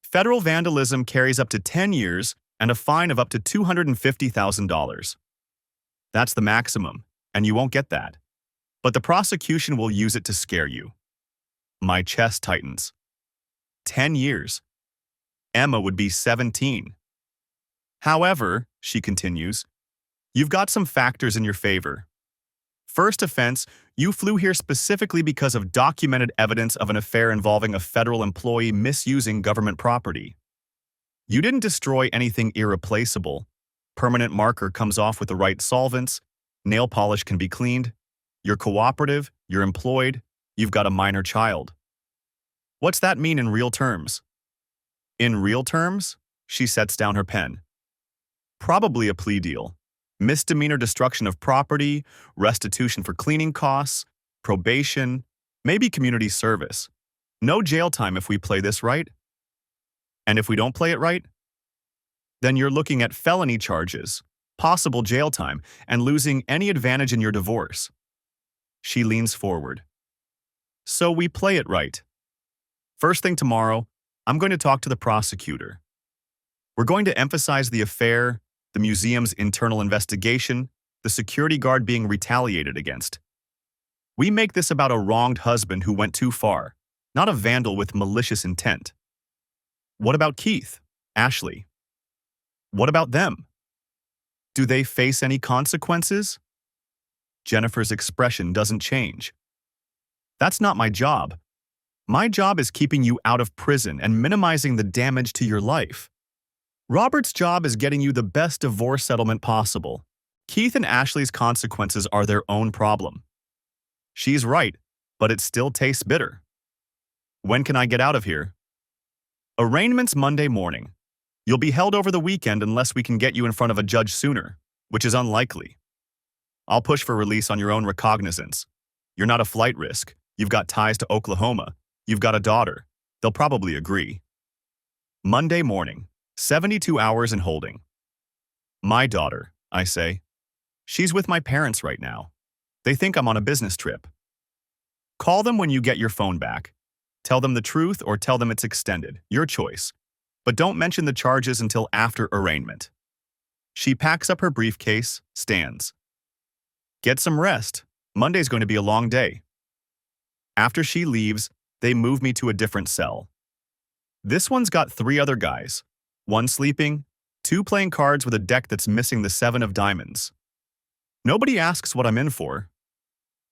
S1: Federal vandalism carries up to 10 years and a fine of up to $250,000. That's the maximum, and you won't get that. But the prosecution will use it to scare you. My chest tightens. 10 years. Emma would be 17. However, she continues, you've got some factors in your favor. First offense, you flew here specifically because of documented evidence of an affair involving a federal employee misusing government property. You didn't destroy anything irreplaceable. Permanent marker comes off with the right solvents. Nail polish can be cleaned. You're cooperative. You're employed. You've got a minor child. What's that mean in real terms? In real terms? She sets down her pen. Probably a plea deal. Misdemeanor destruction of property, restitution for cleaning costs, probation, maybe community service. No jail time if we play this right. And if we don't play it right, then you're looking at felony charges, possible jail time, and losing any advantage in your divorce. She leans forward. So we play it right. First thing tomorrow, I'm going to talk to the prosecutor. We're going to emphasize the affair, the museum's internal investigation, the security guard being retaliated against. We make this about a wronged husband who went too far, not a vandal with malicious intent. What about Keith, Ashley? What about them? Do they face any consequences? Jennifer's expression doesn't change. That's not my job. My job is keeping you out of prison and minimizing the damage to your life. Robert's job is getting you the best divorce settlement possible. Keith and Ashley's consequences are their own problem. She's right, but it still tastes bitter. When can I get out of here? Arraignment's Monday morning. You'll be held over the weekend unless we can get you in front of a judge sooner, which is unlikely. I'll push for release on your own recognizance. You're not a flight risk. You've got ties to Oklahoma. You've got a daughter. They'll probably agree. Monday morning, 72 hours in holding. My daughter, I say. She's with my parents right now. They think I'm on a business trip. Call them when you get your phone back. Tell them the truth or tell them it's extended, your choice. But don't mention the charges until after arraignment. She packs up her briefcase, stands. Get some rest. Monday's going to be a long day. After she leaves, they move me to a different cell. This one's got 3 other guys. 1 sleeping, 2 playing cards with a deck that's missing the 7 of diamonds. Nobody asks what I'm in for.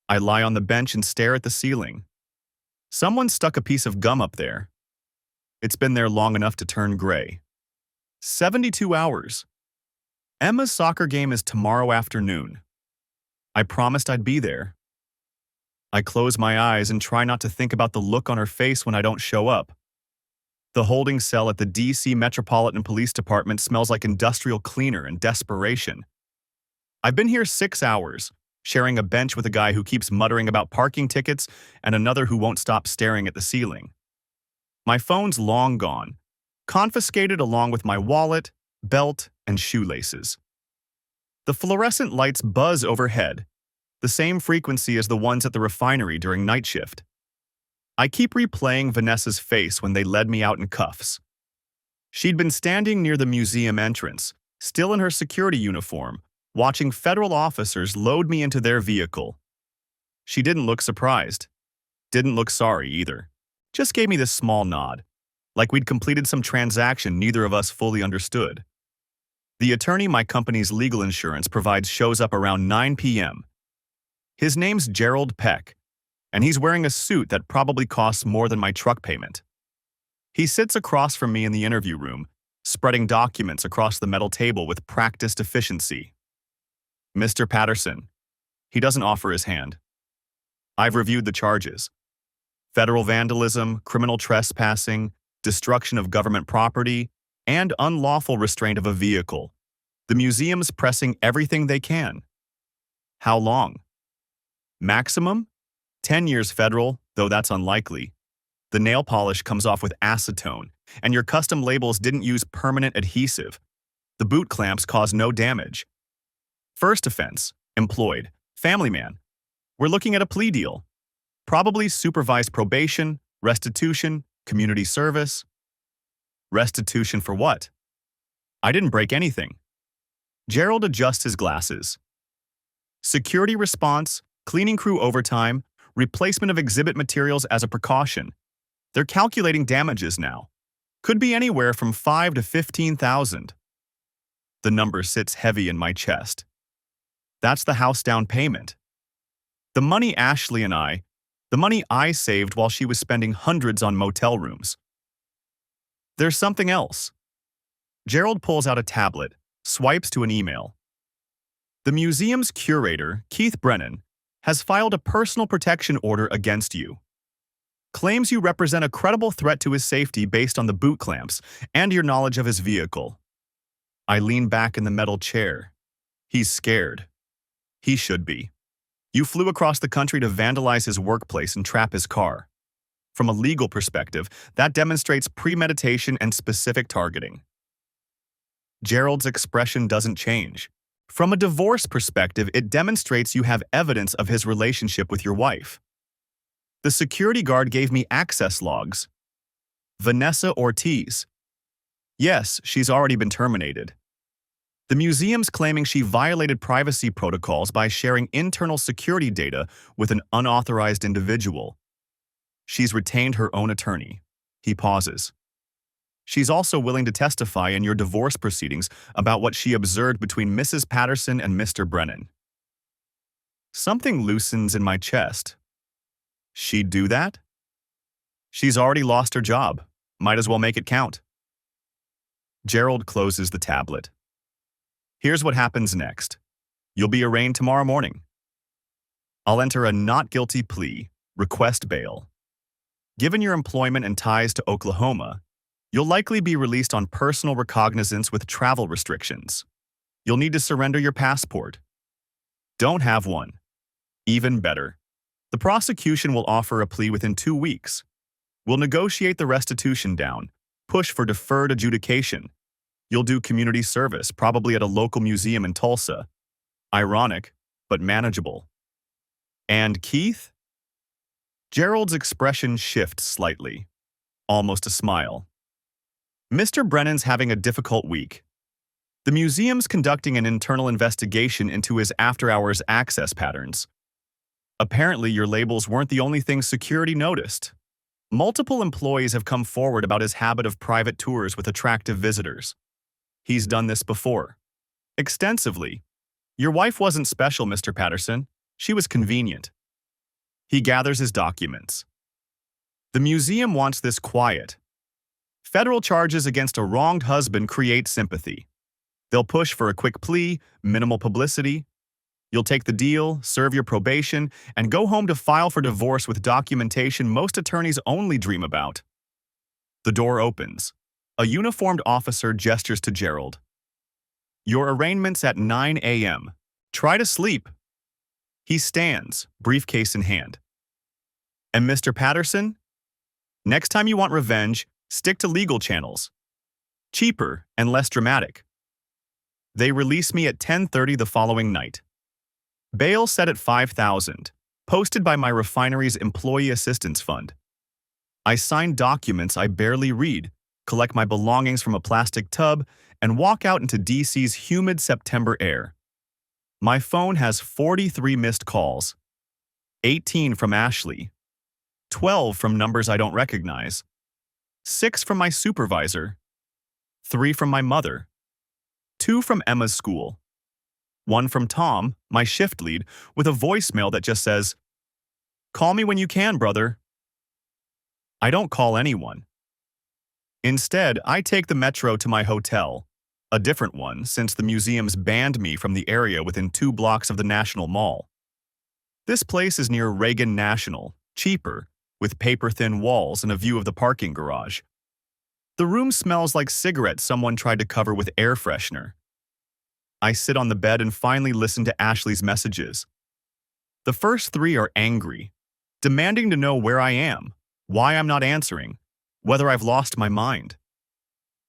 S1: I lie on the bench and stare at the ceiling. Someone stuck a piece of gum up there. It's been there long enough to turn gray. 72 hours. Emma's soccer game is tomorrow afternoon. I promised I'd be there. I close my eyes and try not to think about the look on her face when I don't show up. The holding cell at the DC Metropolitan Police Department smells like industrial cleaner and desperation. I've been here 6 hours, sharing a bench with a guy who keeps muttering about parking tickets and another who won't stop staring at the ceiling. My phone's long gone, confiscated along with my wallet, belt, and shoelaces. The fluorescent lights buzz overhead, the same frequency as the ones at the refinery during night shift. I keep replaying Vanessa's face when they led me out in cuffs. She'd been standing near the museum entrance, still in her security uniform, watching federal officers load me into their vehicle. She didn't look surprised. Didn't look sorry either. Just gave me this small nod, like we'd completed some transaction neither of us fully understood. The attorney my company's legal insurance provides shows up around 9 p.m. His name's Gerald Peck, and he's wearing a suit that probably costs more than my truck payment. He sits across from me in the interview room, spreading documents across the metal table with practiced efficiency. Mr. Patterson. He doesn't offer his hand. I've reviewed the charges. Federal vandalism, criminal trespassing, destruction of government property, and unlawful restraint of a vehicle. The museum's pressing everything they can. How long? Maximum? 10 years federal, though that's unlikely. The nail polish comes off with acetone, and your custom labels didn't use permanent adhesive. The boot clamps cause no damage. First offense, employed, family man. We're looking at a plea deal. Probably supervised probation, restitution, community service. Restitution for what? I didn't break anything. Gerald adjusts his glasses. Security response, cleaning crew overtime, replacement of exhibit materials as a precaution. They're calculating damages now. Could be anywhere from 5 to 15,000. The number sits heavy in my chest. That's the house down payment. The money I saved while she was spending hundreds on motel rooms. There's something else. Gerald pulls out a tablet, swipes to an email. The museum's curator, Keith Brennan, has filed a personal protection order against you. Claims you represent a credible threat to his safety based on the boot clamps and your knowledge of his vehicle. I lean back in the metal chair. He's scared. He should be. You flew across the country to vandalize his workplace and trap his car. From a legal perspective, that demonstrates premeditation and specific targeting. Gerald's expression doesn't change. From a divorce perspective, it demonstrates you have evidence of his relationship with your wife. The security guard gave me access logs. Vanessa Ortiz. Yes, she's already been terminated. The museum's claiming she violated privacy protocols by sharing internal security data with an unauthorized individual. She's retained her own attorney. He pauses. She's also willing to testify in your divorce proceedings about what she observed between Mrs. Patterson and Mr. Brennan. Something loosens in my chest. She'd do that? She's already lost her job. Might as well make it count. Gerald closes the tablet. Here's what happens next. You'll be arraigned tomorrow morning. I'll enter a not guilty plea, request bail. Given your employment and ties to Oklahoma, you'll likely be released on personal recognizance with travel restrictions. You'll need to surrender your passport. Don't have one. Even better. The prosecution will offer a plea within 2 weeks. We'll negotiate the restitution down, push for deferred adjudication. You'll do community service, probably at a local museum in Tulsa. Ironic, but manageable. And Keith? Gerald's expression shifts slightly, almost a smile. Mr. Brennan's having a difficult week. The museum's conducting an internal investigation into his after-hours access patterns. Apparently, your labels weren't the only thing security noticed. Multiple employees have come forward about his habit of private tours with attractive visitors. He's done this before. Extensively. Your wife wasn't special, Mr. Patterson. She was convenient. He gathers his documents. The museum wants this quiet. Federal charges against a wronged husband create sympathy. They'll push for a quick plea, minimal publicity. You'll take the deal, serve your probation, and go home to file for divorce with documentation most attorneys only dream about. The door opens. A uniformed officer gestures to Gerald. Your arraignment's at 9 a.m. Try to sleep. He stands, briefcase in hand. And Mr. Patterson? Next time you want revenge, stick to legal channels. Cheaper and less dramatic. They release me at 10:30 the following night. Bail set at $5,000, posted by my refinery's Employee Assistance Fund. I sign documents I barely read, collect my belongings from a plastic tub, and walk out into DC's humid September air. My phone has 43 missed calls, 18 from Ashley, 12 from numbers I don't recognize, 6 from my supervisor, 3 from my mother, 2 from Emma's school, 1 from Tom, my shift lead, with a voicemail that just says, "Call me when you can, brother." I don't call anyone. Instead, I take the metro to my hotel, a different one since the museums banned me from the area within 2 blocks of the National Mall. This place is near Reagan National, cheaper, with paper-thin walls and a view of the parking garage. The room smells like cigarettes someone tried to cover with air freshener. I sit on the bed and finally listen to Ashley's messages. The first 3 are angry, demanding to know where I am, why I'm not answering, whether I've lost my mind.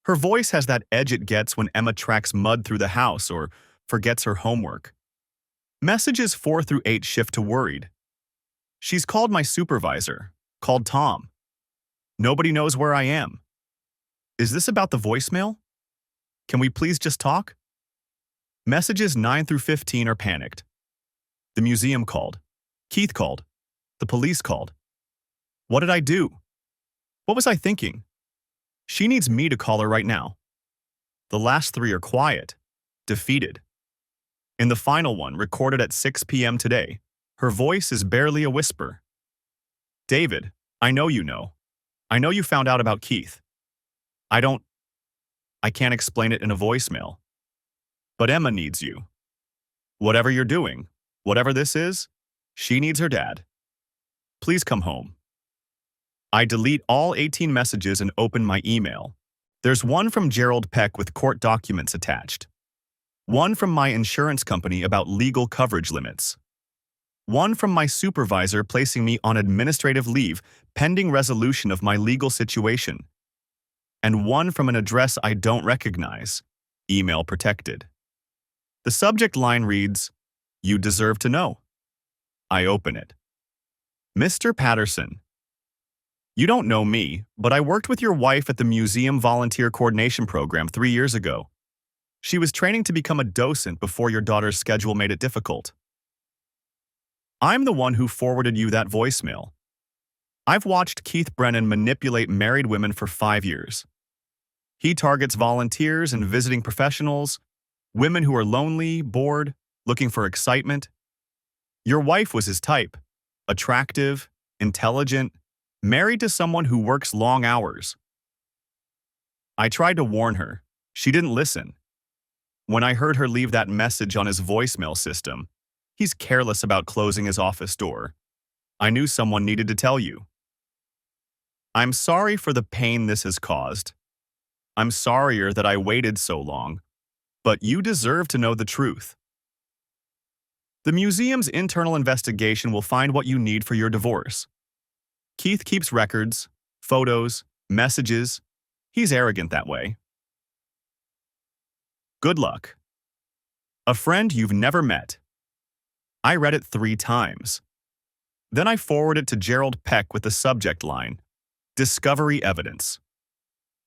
S1: Her voice has that edge it gets when Emma tracks mud through the house or forgets her homework. Messages 4 through 8 shift to worried. She's called my supervisor, called Tom. Nobody knows where I am. Is this about the voicemail? Can we please just talk? Messages 9 through 15 are panicked. The museum called. Keith called. The police called. What did I do? What was I thinking? She needs me to call her right now. The last 3 are quiet, defeated. In the final one, recorded at 6 p.m. today, her voice is barely a whisper. David, I know you know. I know you found out about Keith. I can't explain it in a voicemail. But Emma needs you. Whatever you're doing, whatever this is, she needs her dad. Please come home. I delete all 18 messages and open my email. There's one from Gerald Peck with court documents attached. One from my insurance company about legal coverage limits. One from my supervisor placing me on administrative leave pending resolution of my legal situation. And one from an address I don't recognize, email protected. The subject line reads, "You deserve to know." I open it. Mr. Patterson, you don't know me, but I worked with your wife at the Museum Volunteer Coordination Program 3 years ago. She was training to become a docent before your daughter's schedule made it difficult. I'm the one who forwarded you that voicemail. I've watched Keith Brennan manipulate married women for 5 years. He targets volunteers and visiting professionals, women who are lonely, bored, looking for excitement. Your wife was his type, attractive, intelligent, married to someone who works long hours. I tried to warn her. She didn't listen. When I heard her leave that message on his voicemail system, he's careless about closing his office door. I knew someone needed to tell you. I'm sorry for the pain this has caused. I'm sorrier that I waited so long, but you deserve to know the truth. The museum's internal investigation will find what you need for your divorce. Keith keeps records, photos, messages. He's arrogant that way. Good luck. A friend you've never met. I read it 3 times. Then I forward it to Gerald Peck with the subject line, "Discovery Evidence."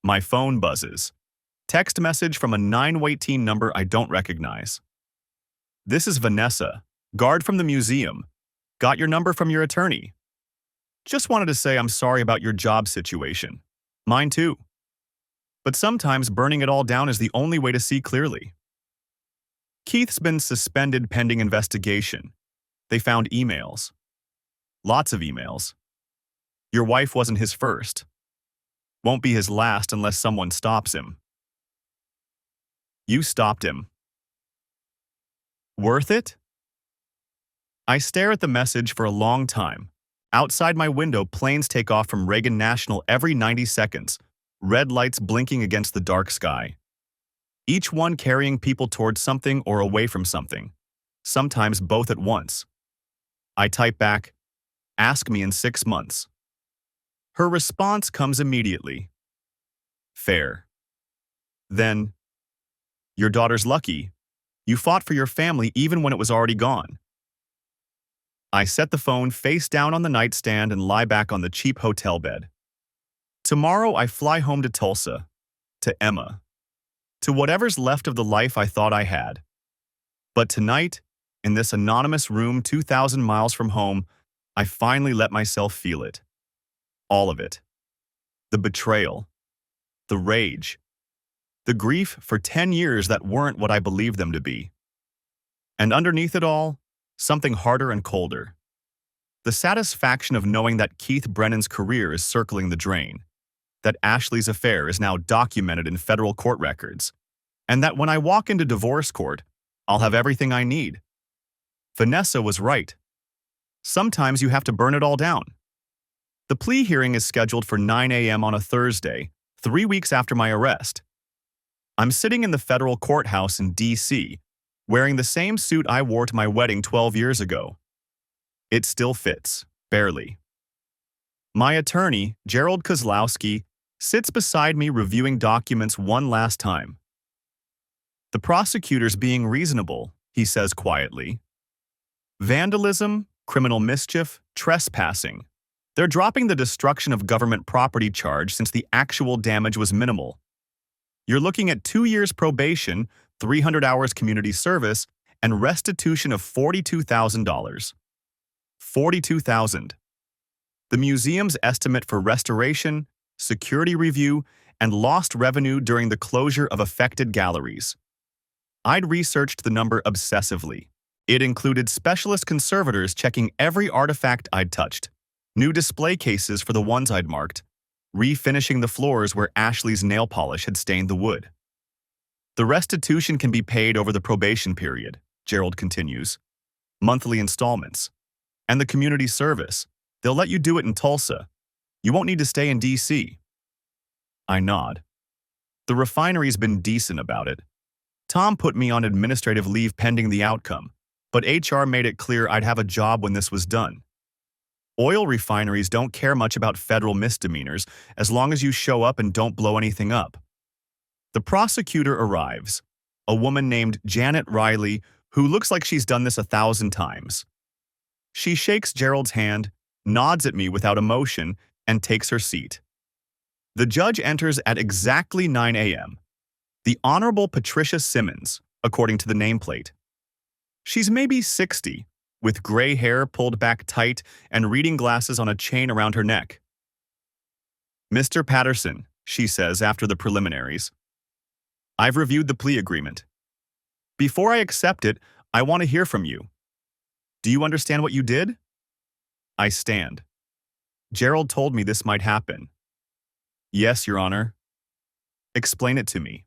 S1: My phone buzzes. Text message from a 918 number I don't recognize. This is Vanessa, guard from the museum. Got your number from your attorney. Just wanted to say I'm sorry about your job situation. Mine too. But sometimes burning it all down is the only way to see clearly. Keith's been suspended pending investigation. They found emails. Lots of emails. Your wife wasn't his first. Won't be his last unless someone stops him. You stopped him. Worth it? I stare at the message for a long time. Outside my window, planes take off from Reagan National every 90 seconds, red lights blinking against the dark sky. Each one carrying people towards something or away from something, sometimes both at once. I type back, "Ask me in 6 months." Her response comes immediately. Fair. Then, "Your daughter's lucky. You fought for your family even when it was already gone." I set the phone face down on the nightstand and lie back on the cheap hotel bed. Tomorrow I fly home to Tulsa, to Emma, to whatever's left of the life I thought I had. But tonight, in this anonymous room 2,000 miles from home, I finally let myself feel it. All of it. The betrayal. The rage. The grief for 10 years that weren't what I believed them to be. And underneath it all, something harder and colder. The satisfaction of knowing that Keith Brennan's career is circling the drain, that Ashley's affair is now documented in federal court records, and that when I walk into divorce court, I'll have everything I need. Vanessa was right. Sometimes you have to burn it all down. The plea hearing is scheduled for 9 a.m. on a Thursday, 3 weeks after my arrest. I'm sitting in the federal courthouse in D.C., wearing the same suit I wore to my wedding 12 years ago. It still fits, barely. My attorney, Gerald Kozlowski, sits beside me reviewing documents one last time. "The prosecutor's being reasonable," he says quietly. "Vandalism, criminal mischief, trespassing. They're dropping the destruction of government property charge since the actual damage was minimal. You're looking at 2 years probation, 300 hours community service, and restitution of $42,000. $42,000. The museum's estimate for restoration, security review, and lost revenue during the closure of affected galleries. I'd researched the number obsessively. It included specialist conservators checking every artifact I'd touched, new display cases for the ones I'd marked, refinishing the floors where Ashley's nail polish had stained the wood. The restitution can be paid over the probation period, Gerald continues. Monthly installments. And the community service. They'll let you do it in Tulsa. You won't need to stay in D.C. I nod. The refinery's been decent about it. Tom put me on administrative leave pending the outcome, but HR made it clear I'd have a job when this was done. Oil refineries don't care much about federal misdemeanors as long as you show up and don't blow anything up. The prosecutor arrives, a woman named Janet Riley, who looks like she's done this 1,000 times. She shakes Gerald's hand, nods at me without emotion, and takes her seat. The judge enters at exactly 9 a.m. The Honorable Patricia Simmons, according to the nameplate. She's maybe 60, with gray hair pulled back tight and reading glasses on a chain around her neck. "Mr. Patterson," she says after the preliminaries, "I've reviewed the plea agreement. Before I accept it, I want to hear from you. Do you understand what you did?" I stand. Gerald told me this might happen. "Yes, Your Honor." "Explain it to me."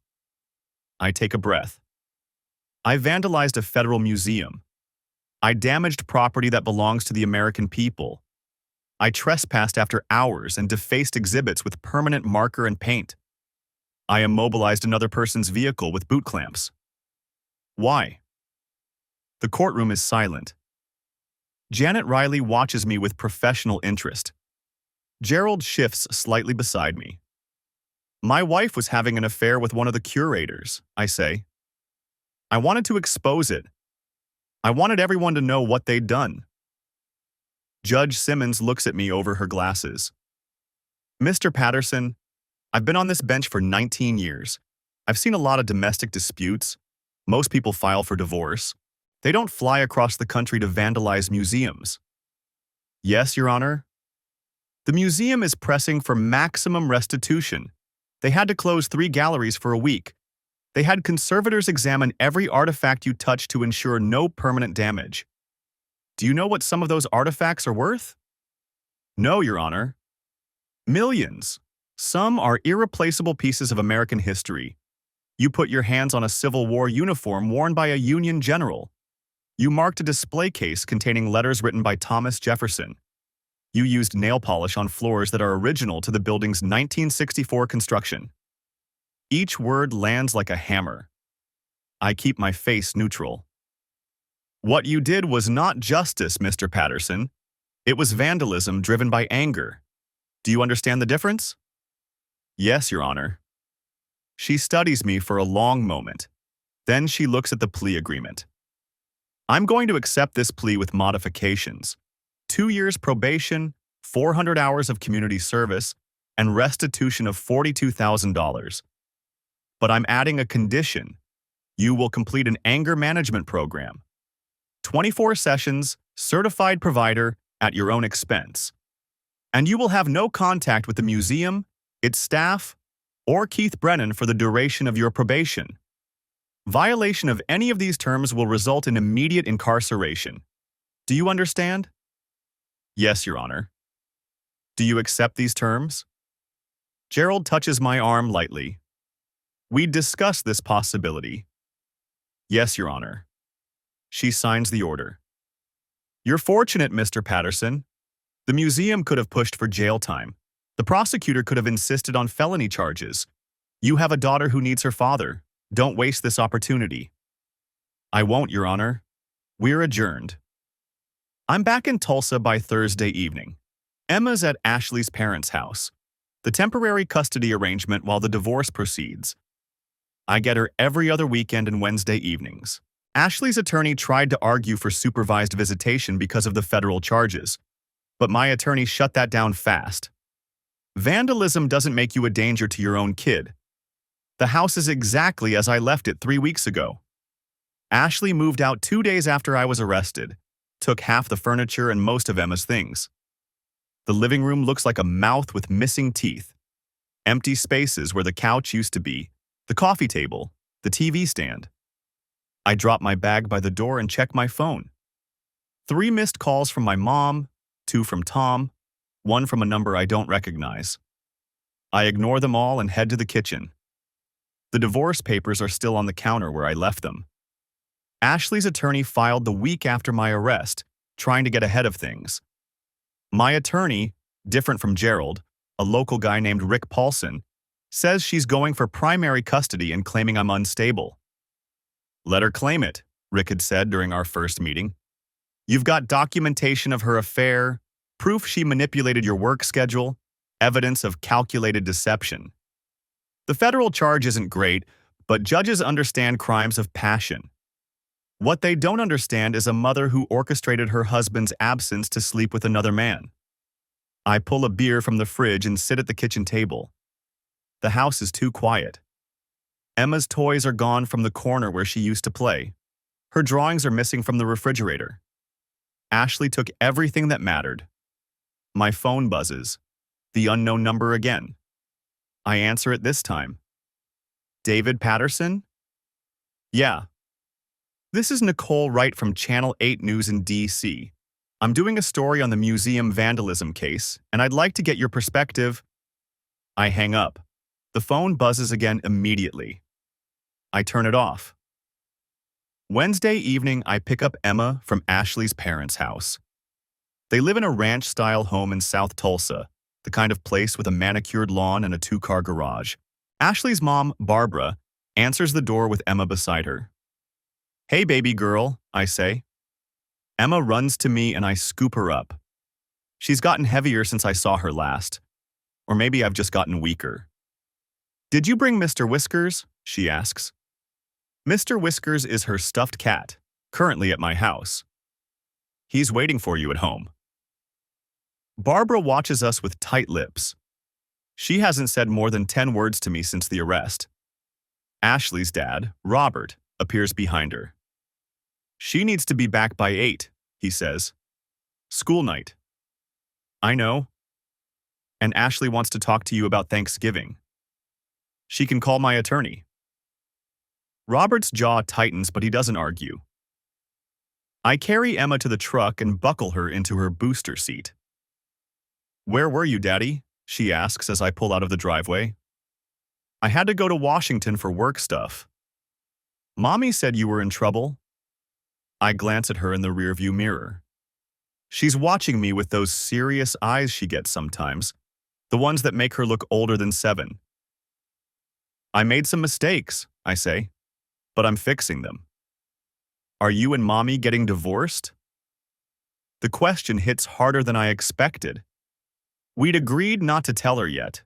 S1: I take a breath. I vandalized a federal museum. I damaged property that belongs to the American people. I trespassed after hours and defaced exhibits with permanent marker and paint. I immobilized another person's vehicle with boot clamps. Why? The courtroom is silent. Janet Riley watches me with professional interest. Gerald shifts slightly beside me. "My wife was having an affair with one of the curators," I say. "I wanted to expose it. I wanted everyone to know what they'd done." Judge Simmons looks at me over her glasses. "Mr. Patterson, I've been on this bench for 19 years. I've seen a lot of domestic disputes. Most people file for divorce. They don't fly across the country to vandalize museums." "Yes, Your Honor." "The museum is pressing for maximum restitution. They had to close 3 galleries for a week. They had conservators examine every artifact you touch to ensure no permanent damage. Do you know what some of those artifacts are worth?" "No, Your Honor." "Millions. Some are irreplaceable pieces of American history. You put your hands on a Civil War uniform worn by a Union general. You marked a display case containing letters written by Thomas Jefferson. You used nail polish on floors that are original to the building's 1964 construction. Each word lands like a hammer. I keep my face neutral. What you did was not justice, Mr. Patterson. It was vandalism driven by anger. Do you understand the difference? Yes, Your Honor. She studies me for a long moment. Then she looks at the plea agreement. I'm going to accept this plea with modifications. 2 years probation, 400 hours of community service, and restitution of $42,000. But I'm adding a condition. You will complete an anger management program. 24 sessions, certified provider, at your own expense. And you will have no contact with the museum, its staff, or Keith Brennan for the duration of your probation. Violation of any of these terms will result in immediate incarceration. Do you understand? Yes, Your Honor. Do you accept these terms? Gerald touches my arm lightly. We discussed this possibility. Yes, Your Honor. She signs the order. You're fortunate, Mr. Patterson. The museum could have pushed for jail time. The prosecutor could have insisted on felony charges. You have a daughter who needs her father. Don't waste this opportunity. I won't, Your Honor. We're adjourned. I'm back in Tulsa by Thursday evening. Emma's at Ashley's parents' house. The temporary custody arrangement while the divorce proceeds. I get her every other weekend and Wednesday evenings. Ashley's attorney tried to argue for supervised visitation because of the federal charges, but my attorney shut that down fast. Vandalism doesn't make you a danger to your own kid. The house is exactly as I left it 3 weeks ago. Ashley moved out 2 days after I was arrested, took half the furniture and most of Emma's things. The living room looks like a mouth with missing teeth. Empty spaces where the couch used to be, the coffee table, the TV stand. I drop my bag by the door and check my phone. 3 missed calls from my mom, 2 from Tom, 1 from a number I don't recognize. I ignore them all and head to the kitchen. The divorce papers are still on the counter where I left them. Ashley's attorney filed the week after my arrest, trying to get ahead of things. My attorney, different from Gerald, a local guy named Rick Paulson, says she's going for primary custody and claiming I'm unstable. Let her claim it, Rick had said during our first meeting. You've got documentation of her affair, proof she manipulated your work schedule, evidence of calculated deception. The federal charge isn't great, but judges understand crimes of passion. What they don't understand is a mother who orchestrated her husband's absence to sleep with another man. I pull a beer from the fridge and sit at the kitchen table. The house is too quiet. Emma's toys are gone from the corner where she used to play. Her drawings are missing from the refrigerator. Ashley took everything that mattered. My phone buzzes. The unknown number again. I answer it this time. David Patterson? Yeah. This is Nicole Wright from Channel 8 News in D.C. I'm doing a story on the museum vandalism case, and I'd like to get your perspective. I hang up. The phone buzzes again immediately. I turn it off. Wednesday evening, I pick up Emma from Ashley's parents' house. They live in a ranch-style home in South Tulsa, the kind of place with a manicured lawn and a 2-car garage. Ashley's mom, Barbara, answers the door with Emma beside her. Hey, baby girl, I say. Emma runs to me and I scoop her up. She's gotten heavier since I saw her last. Or maybe I've just gotten weaker. Did you bring Mr. Whiskers? She asks. Mr. Whiskers is her stuffed cat, currently at my house. He's waiting for you at home. Barbara watches us with tight lips. She hasn't said more than 10 words to me since the arrest. Ashley's dad, Robert, appears behind her. She needs to be back by 8, he says. School night. I know. And Ashley wants to talk to you about Thanksgiving. She can call my attorney. Robert's jaw tightens, but he doesn't argue. I carry Emma to the truck and buckle her into her booster seat. Where were you, Daddy? she asks as I pull out of the driveway. I had to go to Washington for work stuff. Mommy said you were in trouble. I glance at her in the rearview mirror. She's watching me with those serious eyes she gets sometimes, the ones that make her look older than 7. I made some mistakes, I say, but I'm fixing them. Are you and Mommy getting divorced? The question hits harder than I expected. We'd agreed not to tell her yet,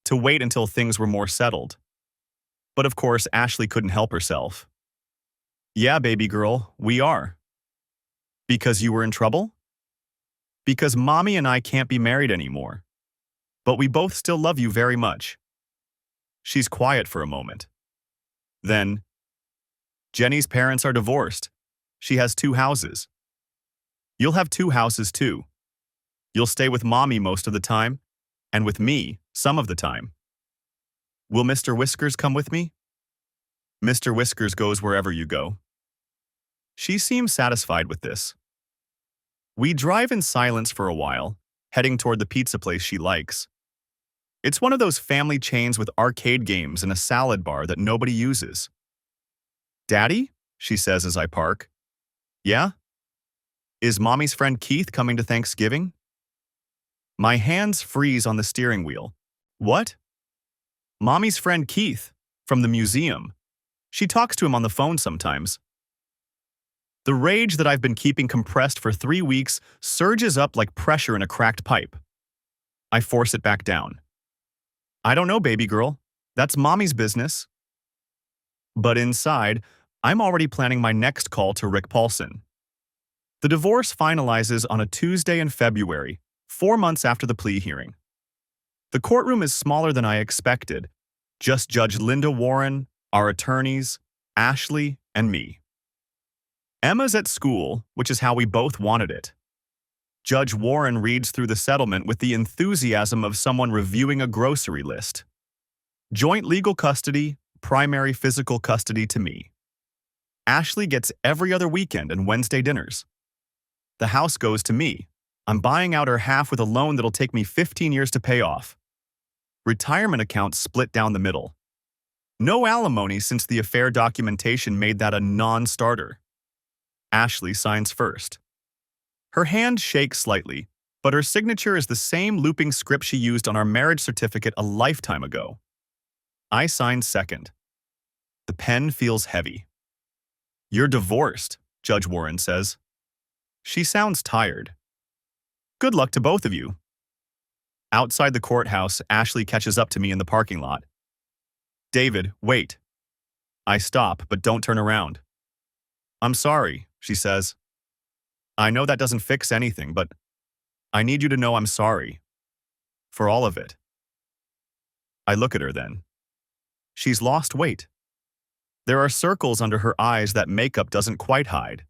S1: to wait until things were more settled. But of course, Ashley couldn't help herself. Yeah, baby girl, we are. Because you were in trouble? Because Mommy and I can't be married anymore. But we both still love you very much. She's quiet for a moment. Then, Jenny's parents are divorced. She has 2 houses. You'll have 2 houses too. You'll stay with Mommy most of the time, and with me some of the time. Will Mr. Whiskers come with me? Mr. Whiskers goes wherever you go. She seems satisfied with this. We drive in silence for a while, heading toward the pizza place she likes. It's one of those family chains with arcade games and a salad bar that nobody uses. Daddy? She says as I park. Yeah? Is Mommy's friend Keith coming to Thanksgiving? My hands freeze on the steering wheel. What? Mommy's friend Keith, from the museum. She talks to him on the phone sometimes. The rage that I've been keeping compressed for 3 weeks surges up like pressure in a cracked pipe. I force it back down. I don't know, baby girl. That's Mommy's business. But inside, I'm already planning my next call to Rick Paulson. The divorce finalizes on a Tuesday in February, 4 months after the plea hearing. The courtroom is smaller than I expected. Just Judge Linda Warren, our attorneys, Ashley, and me. Emma's at school, which is how we both wanted it. Judge Warren reads through the settlement with the enthusiasm of someone reviewing a grocery list. Joint legal custody, primary physical custody to me. Ashley gets every other weekend and Wednesday dinners. The house goes to me. I'm buying out her half with a loan that'll take me 15 years to pay off. Retirement accounts split down the middle. No alimony since the affair documentation made that a non-starter. Ashley signs first. Her hand shakes slightly, but her signature is the same looping script she used on our marriage certificate a lifetime ago. I sign second. The pen feels heavy. You're divorced, Judge Warren says. She sounds tired. Good luck to both of you. Outside the courthouse, Ashley catches up to me in the parking lot. David, wait. I stop, but don't turn around. I'm sorry, she says. I know that doesn't fix anything, but I need you to know I'm sorry. For all of it. I look at her then. She's lost weight. There are circles under her eyes that makeup doesn't quite hide.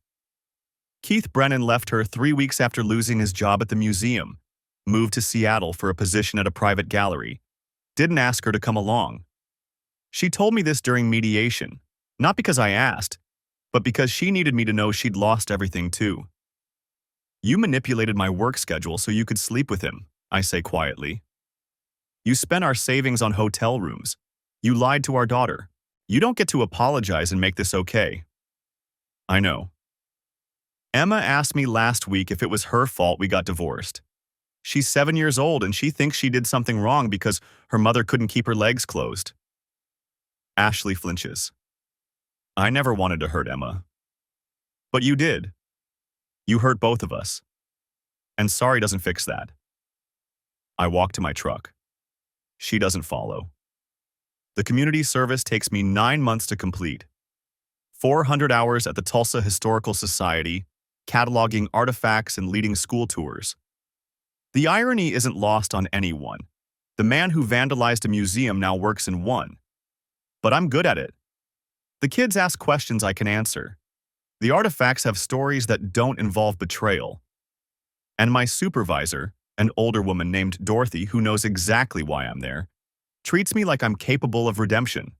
S1: Keith Brennan left her 3 weeks after losing his job at the museum, moved to Seattle for a position at a private gallery. Didn't ask her to come along. She told me this during mediation, not because I asked, but because she needed me to know she'd lost everything too. You manipulated my work schedule so you could sleep with him, I say quietly. You spent our savings on hotel rooms. You lied to our daughter. You don't get to apologize and make this okay. I know. Emma asked me last week if it was her fault we got divorced. She's 7 years old and she thinks she did something wrong because her mother couldn't keep her legs closed. Ashley flinches. I never wanted to hurt Emma. But you did. You hurt both of us. And sorry doesn't fix that. I walk to my truck. She doesn't follow. The community service takes me 9 months to complete. 400 hours at the Tulsa Historical Society, cataloging artifacts and leading school tours. The irony isn't lost on anyone. The man who vandalized a museum now works in one. But I'm good at it. The kids ask questions I can answer. The artifacts have stories that don't involve betrayal. And my supervisor, an older woman named Dorothy who knows exactly why I'm there, treats me like I'm capable of redemption.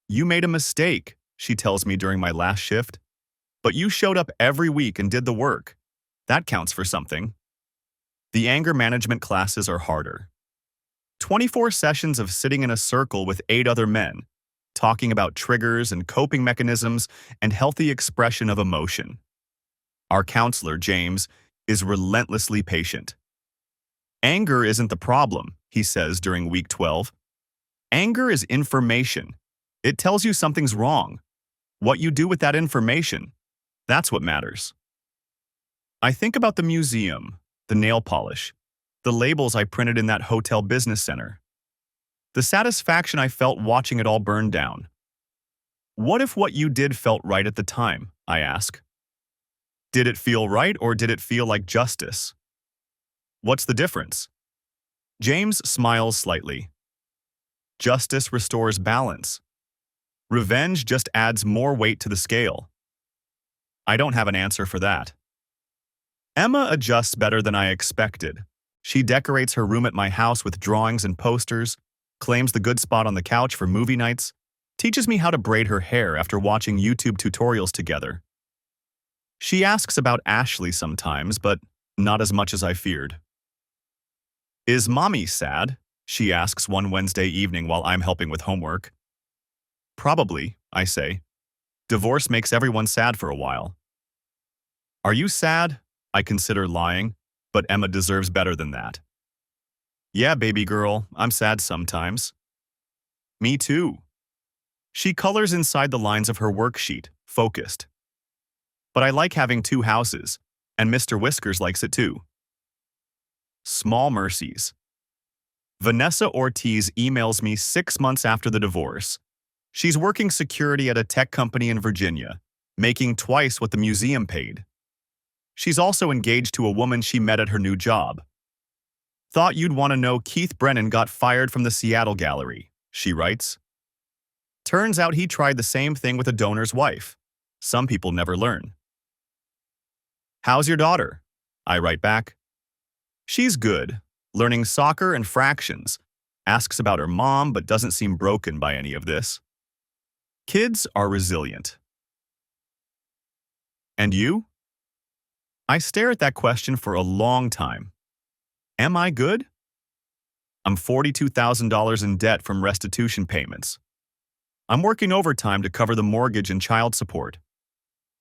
S1: You made a mistake, she tells me during my last shift. But you showed up every week and did the work. That counts for something. The anger management classes are harder. 24 sessions of sitting in a circle with 8 other men, talking about triggers and coping mechanisms and healthy expression of emotion. Our counselor, James, is relentlessly patient. Anger isn't the problem, he says during week 12. Anger is information. It tells you something's wrong. What you do with that information, that's what matters. I think about the museum, the nail polish, the labels I printed in that hotel business center, the satisfaction I felt watching it all burn down. What if what you did felt right at the time, I ask? Did it feel right or did it feel like justice? What's the difference? James smiles slightly. Justice restores balance. Revenge just adds more weight to the scale. I don't have an answer for that. Emma adjusts better than I expected. She decorates her room at my house with drawings and posters, claims the good spot on the couch for movie nights, teaches me how to braid her hair after watching YouTube tutorials together. She asks about Ashley sometimes, but not as much as I feared. Is Mommy sad? She asks one Wednesday evening while I'm helping with homework. Probably, I say. Divorce makes everyone sad for a while. Are you sad? I consider lying, but Emma deserves better than that. Yeah, baby girl, I'm sad sometimes. Me too. She colors inside the lines of her worksheet, focused. But I like having 2 houses, and Mr. Whiskers likes it too. Small mercies. Vanessa Ortiz emails me 6 months after the divorce. She's working security at a tech company in Virginia, making twice what the museum paid. She's also engaged to a woman she met at her new job. Thought you'd want to know Keith Brennan got fired from the Seattle Gallery, she writes. Turns out he tried the same thing with a donor's wife. Some people never learn. How's your daughter? I write back. She's good, learning soccer and fractions. Asks about her mom but doesn't seem broken by any of this. Kids are resilient. And you? I stare at that question for a long time. Am I good? I'm $42,000 in debt from restitution payments. I'm working overtime to cover the mortgage and child support.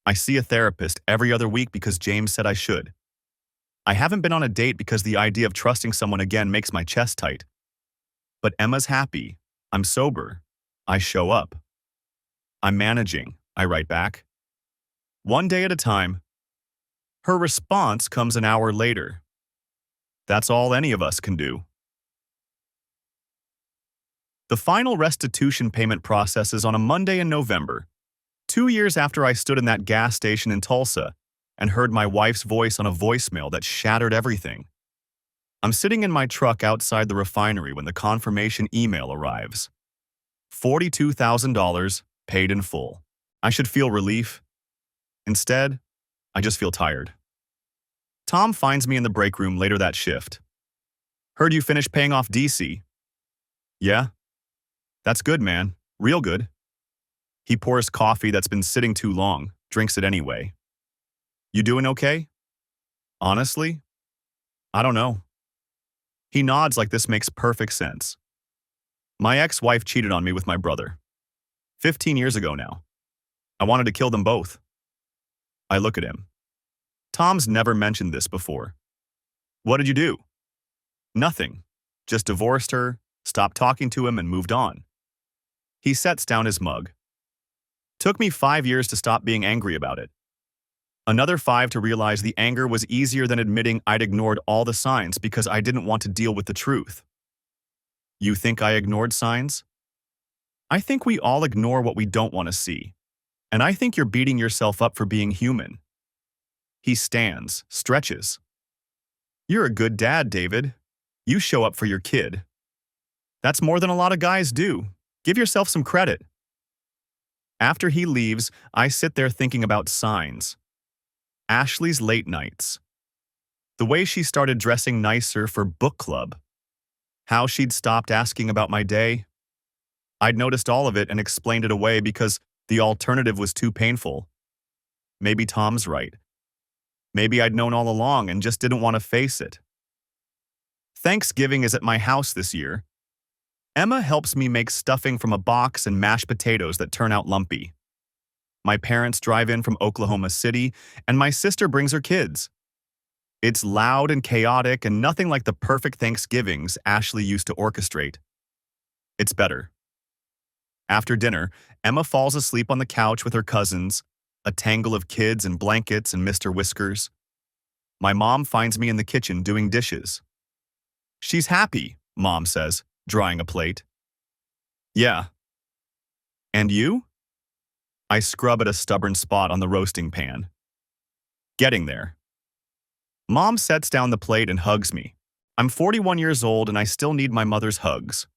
S1: I see a therapist every other week because James said I should. I haven't been on a date because the idea of trusting someone again makes my chest tight. But Emma's happy. I'm sober. I show up. I'm managing, I write back. One day at a time. Her response comes an hour later. That's all any of us can do. The final restitution payment processes on a Monday in November, 2 years after I stood in that gas station in Tulsa and heard my wife's voice on a voicemail that shattered everything. I'm sitting in my truck outside the refinery when the confirmation email arrives. $42,000 paid in full. I should feel relief. Instead, I just feel tired. Tom finds me in the break room later that shift. Heard you finished paying off DC. Yeah? That's good, man. Real good. He pours coffee that's been sitting too long, drinks it anyway. You doing okay? Honestly? I don't know. He nods like this makes perfect sense. My ex-wife cheated on me with my brother. 15 years ago now. I wanted to kill them both. I look at him. Tom's never mentioned this before. What did you do? Nothing. Just divorced her, stopped talking to him, and moved on. He sets down his mug. Took me 5 years to stop being angry about it. Another 5 to realize the anger was easier than admitting I'd ignored all the signs because I didn't want to deal with the truth. You think I ignored signs? I think we all ignore what we don't want to see. And I think you're beating yourself up for being human. He stands, stretches. You're a good dad, David. You show up for your kid. That's more than a lot of guys do. Give yourself some credit. After he leaves, I sit there thinking about signs. Ashley's late nights. The way she started dressing nicer for book club. How she'd stopped asking about my day. I'd noticed all of it and explained it away because the alternative was too painful. Maybe Tom's right. Maybe I'd known all along and just didn't want to face it. Thanksgiving is at my house this year, Emma helps me make stuffing from a box and mashed potatoes that turn out lumpy. My parents drive in from Oklahoma City, and my sister brings her kids. It's loud and chaotic and nothing like the perfect Thanksgivings Ashley used to orchestrate. It's better. After dinner, Emma falls asleep on the couch with her cousins, a tangle of kids and blankets and Mr. Whiskers. My mom finds me in the kitchen doing dishes. She's happy, Mom says, drying a plate. Yeah. And you? I scrub at a stubborn spot on the roasting pan. Getting there. Mom sets down the plate and hugs me. I'm 41 years old and I still need my mother's hugs.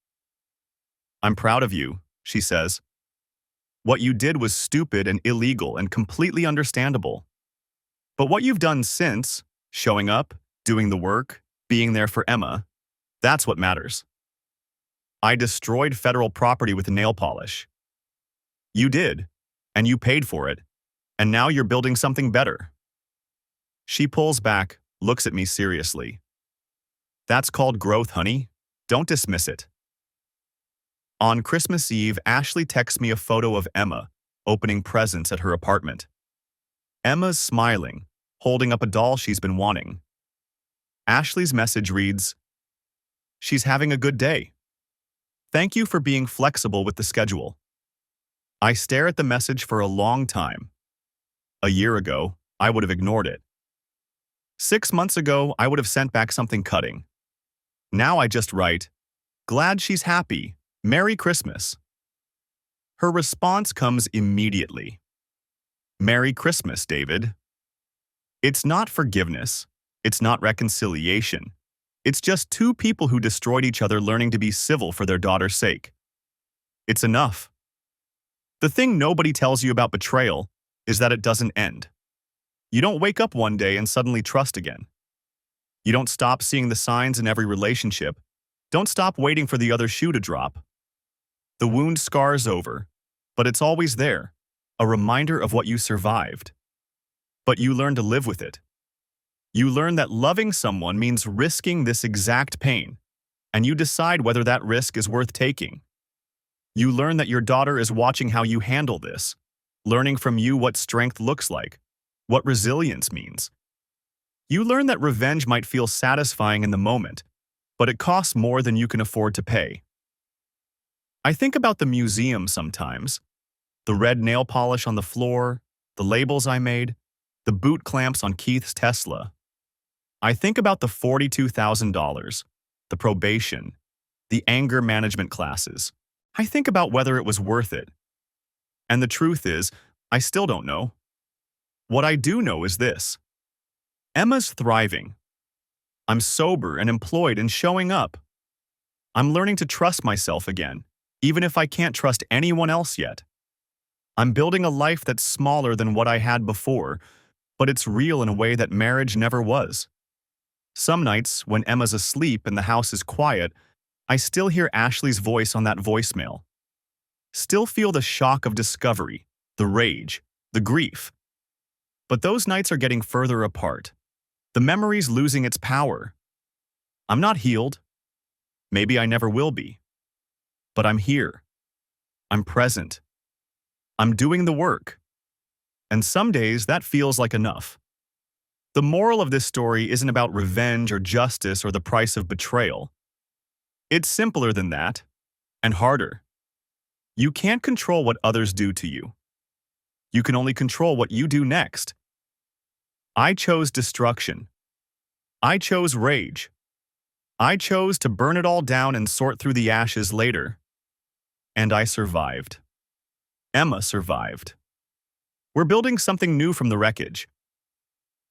S1: I'm proud of you, she says. What you did was stupid and illegal and completely understandable. But what you've done since, showing up, doing the work, being there for Emma, that's what matters. I destroyed federal property with nail polish. You did, and you paid for it, and now you're building something better. She pulls back, looks at me seriously. That's called growth, honey. Don't dismiss it. On Christmas Eve, Ashley texts me a photo of Emma opening presents at her apartment. Emma's smiling, holding up a doll she's been wanting. Ashley's message reads, "She's having a good day. Thank you for being flexible with the schedule." I stare at the message for a long time. A year ago, I would have ignored it. 6 months ago, I would have sent back something cutting. Now I just write, "Glad she's happy. Merry Christmas." Her response comes immediately. "Merry Christmas, David." It's not forgiveness. It's not reconciliation. It's just two people who destroyed each other learning to be civil for their daughter's sake. It's enough. The thing nobody tells you about betrayal is that it doesn't end. You don't wake up one day and suddenly trust again. You don't stop seeing the signs in every relationship. Don't stop waiting for the other shoe to drop. The wound scars over, but it's always there, a reminder of what you survived. But you learn to live with it. You learn that loving someone means risking this exact pain, and you decide whether that risk is worth taking. You learn that your daughter is watching how you handle this, learning from you what strength looks like, what resilience means. You learn that revenge might feel satisfying in the moment, but it costs more than you can afford to pay. I think about the museum sometimes, the red nail polish on the floor, the labels I made, the boot clamps on Keith's Tesla. I think about the $42,000, the probation, the anger management classes. I think about whether it was worth it. And the truth is, I still don't know. What I do know is this. Emma's thriving. I'm sober and employed and showing up. I'm learning to trust myself again, even if I can't trust anyone else yet. I'm building a life that's smaller than what I had before, but it's real in a way that marriage never was. Some nights, when Emma's asleep and the house is quiet, I still hear Ashley's voice on that voicemail. Still feel the shock of discovery, the rage, the grief. But those nights are getting further apart. The memory's losing its power. I'm not healed. Maybe I never will be. But I'm here. I'm present. I'm doing the work. And some days that feels like enough. The moral of this story isn't about revenge or justice or the price of betrayal. It's simpler than that, and harder. You can't control what others do to you. You can only control what you do next. I chose destruction. I chose rage. I chose to burn it all down and sort through the ashes later. And I survived. Emma survived. We're building something new from the wreckage.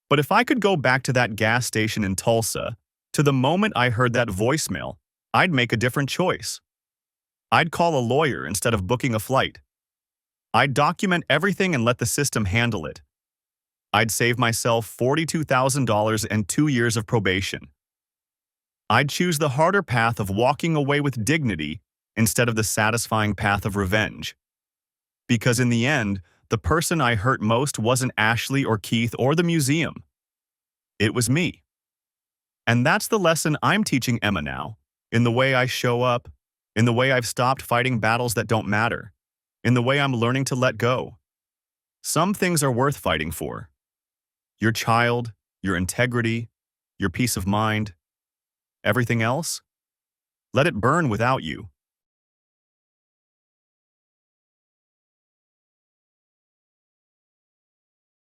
S1: But if I could go back to that gas station in Tulsa, to the moment I heard that voicemail, I'd make a different choice. I'd call a lawyer instead of booking a flight. I'd document everything and let the system handle it. I'd save myself $42,000 and 2 years of probation. I'd choose the harder path of walking away with dignity instead of the satisfying path of revenge. Because in the end, the person I hurt most wasn't Ashley or Keith or the museum. It was me. And that's the lesson I'm teaching Emma now, in the way I show up, in the way I've stopped fighting battles that don't matter, in the way I'm learning to let go. Some things are worth fighting for. Your child, your integrity, your peace of mind. Everything else? Let it burn without you.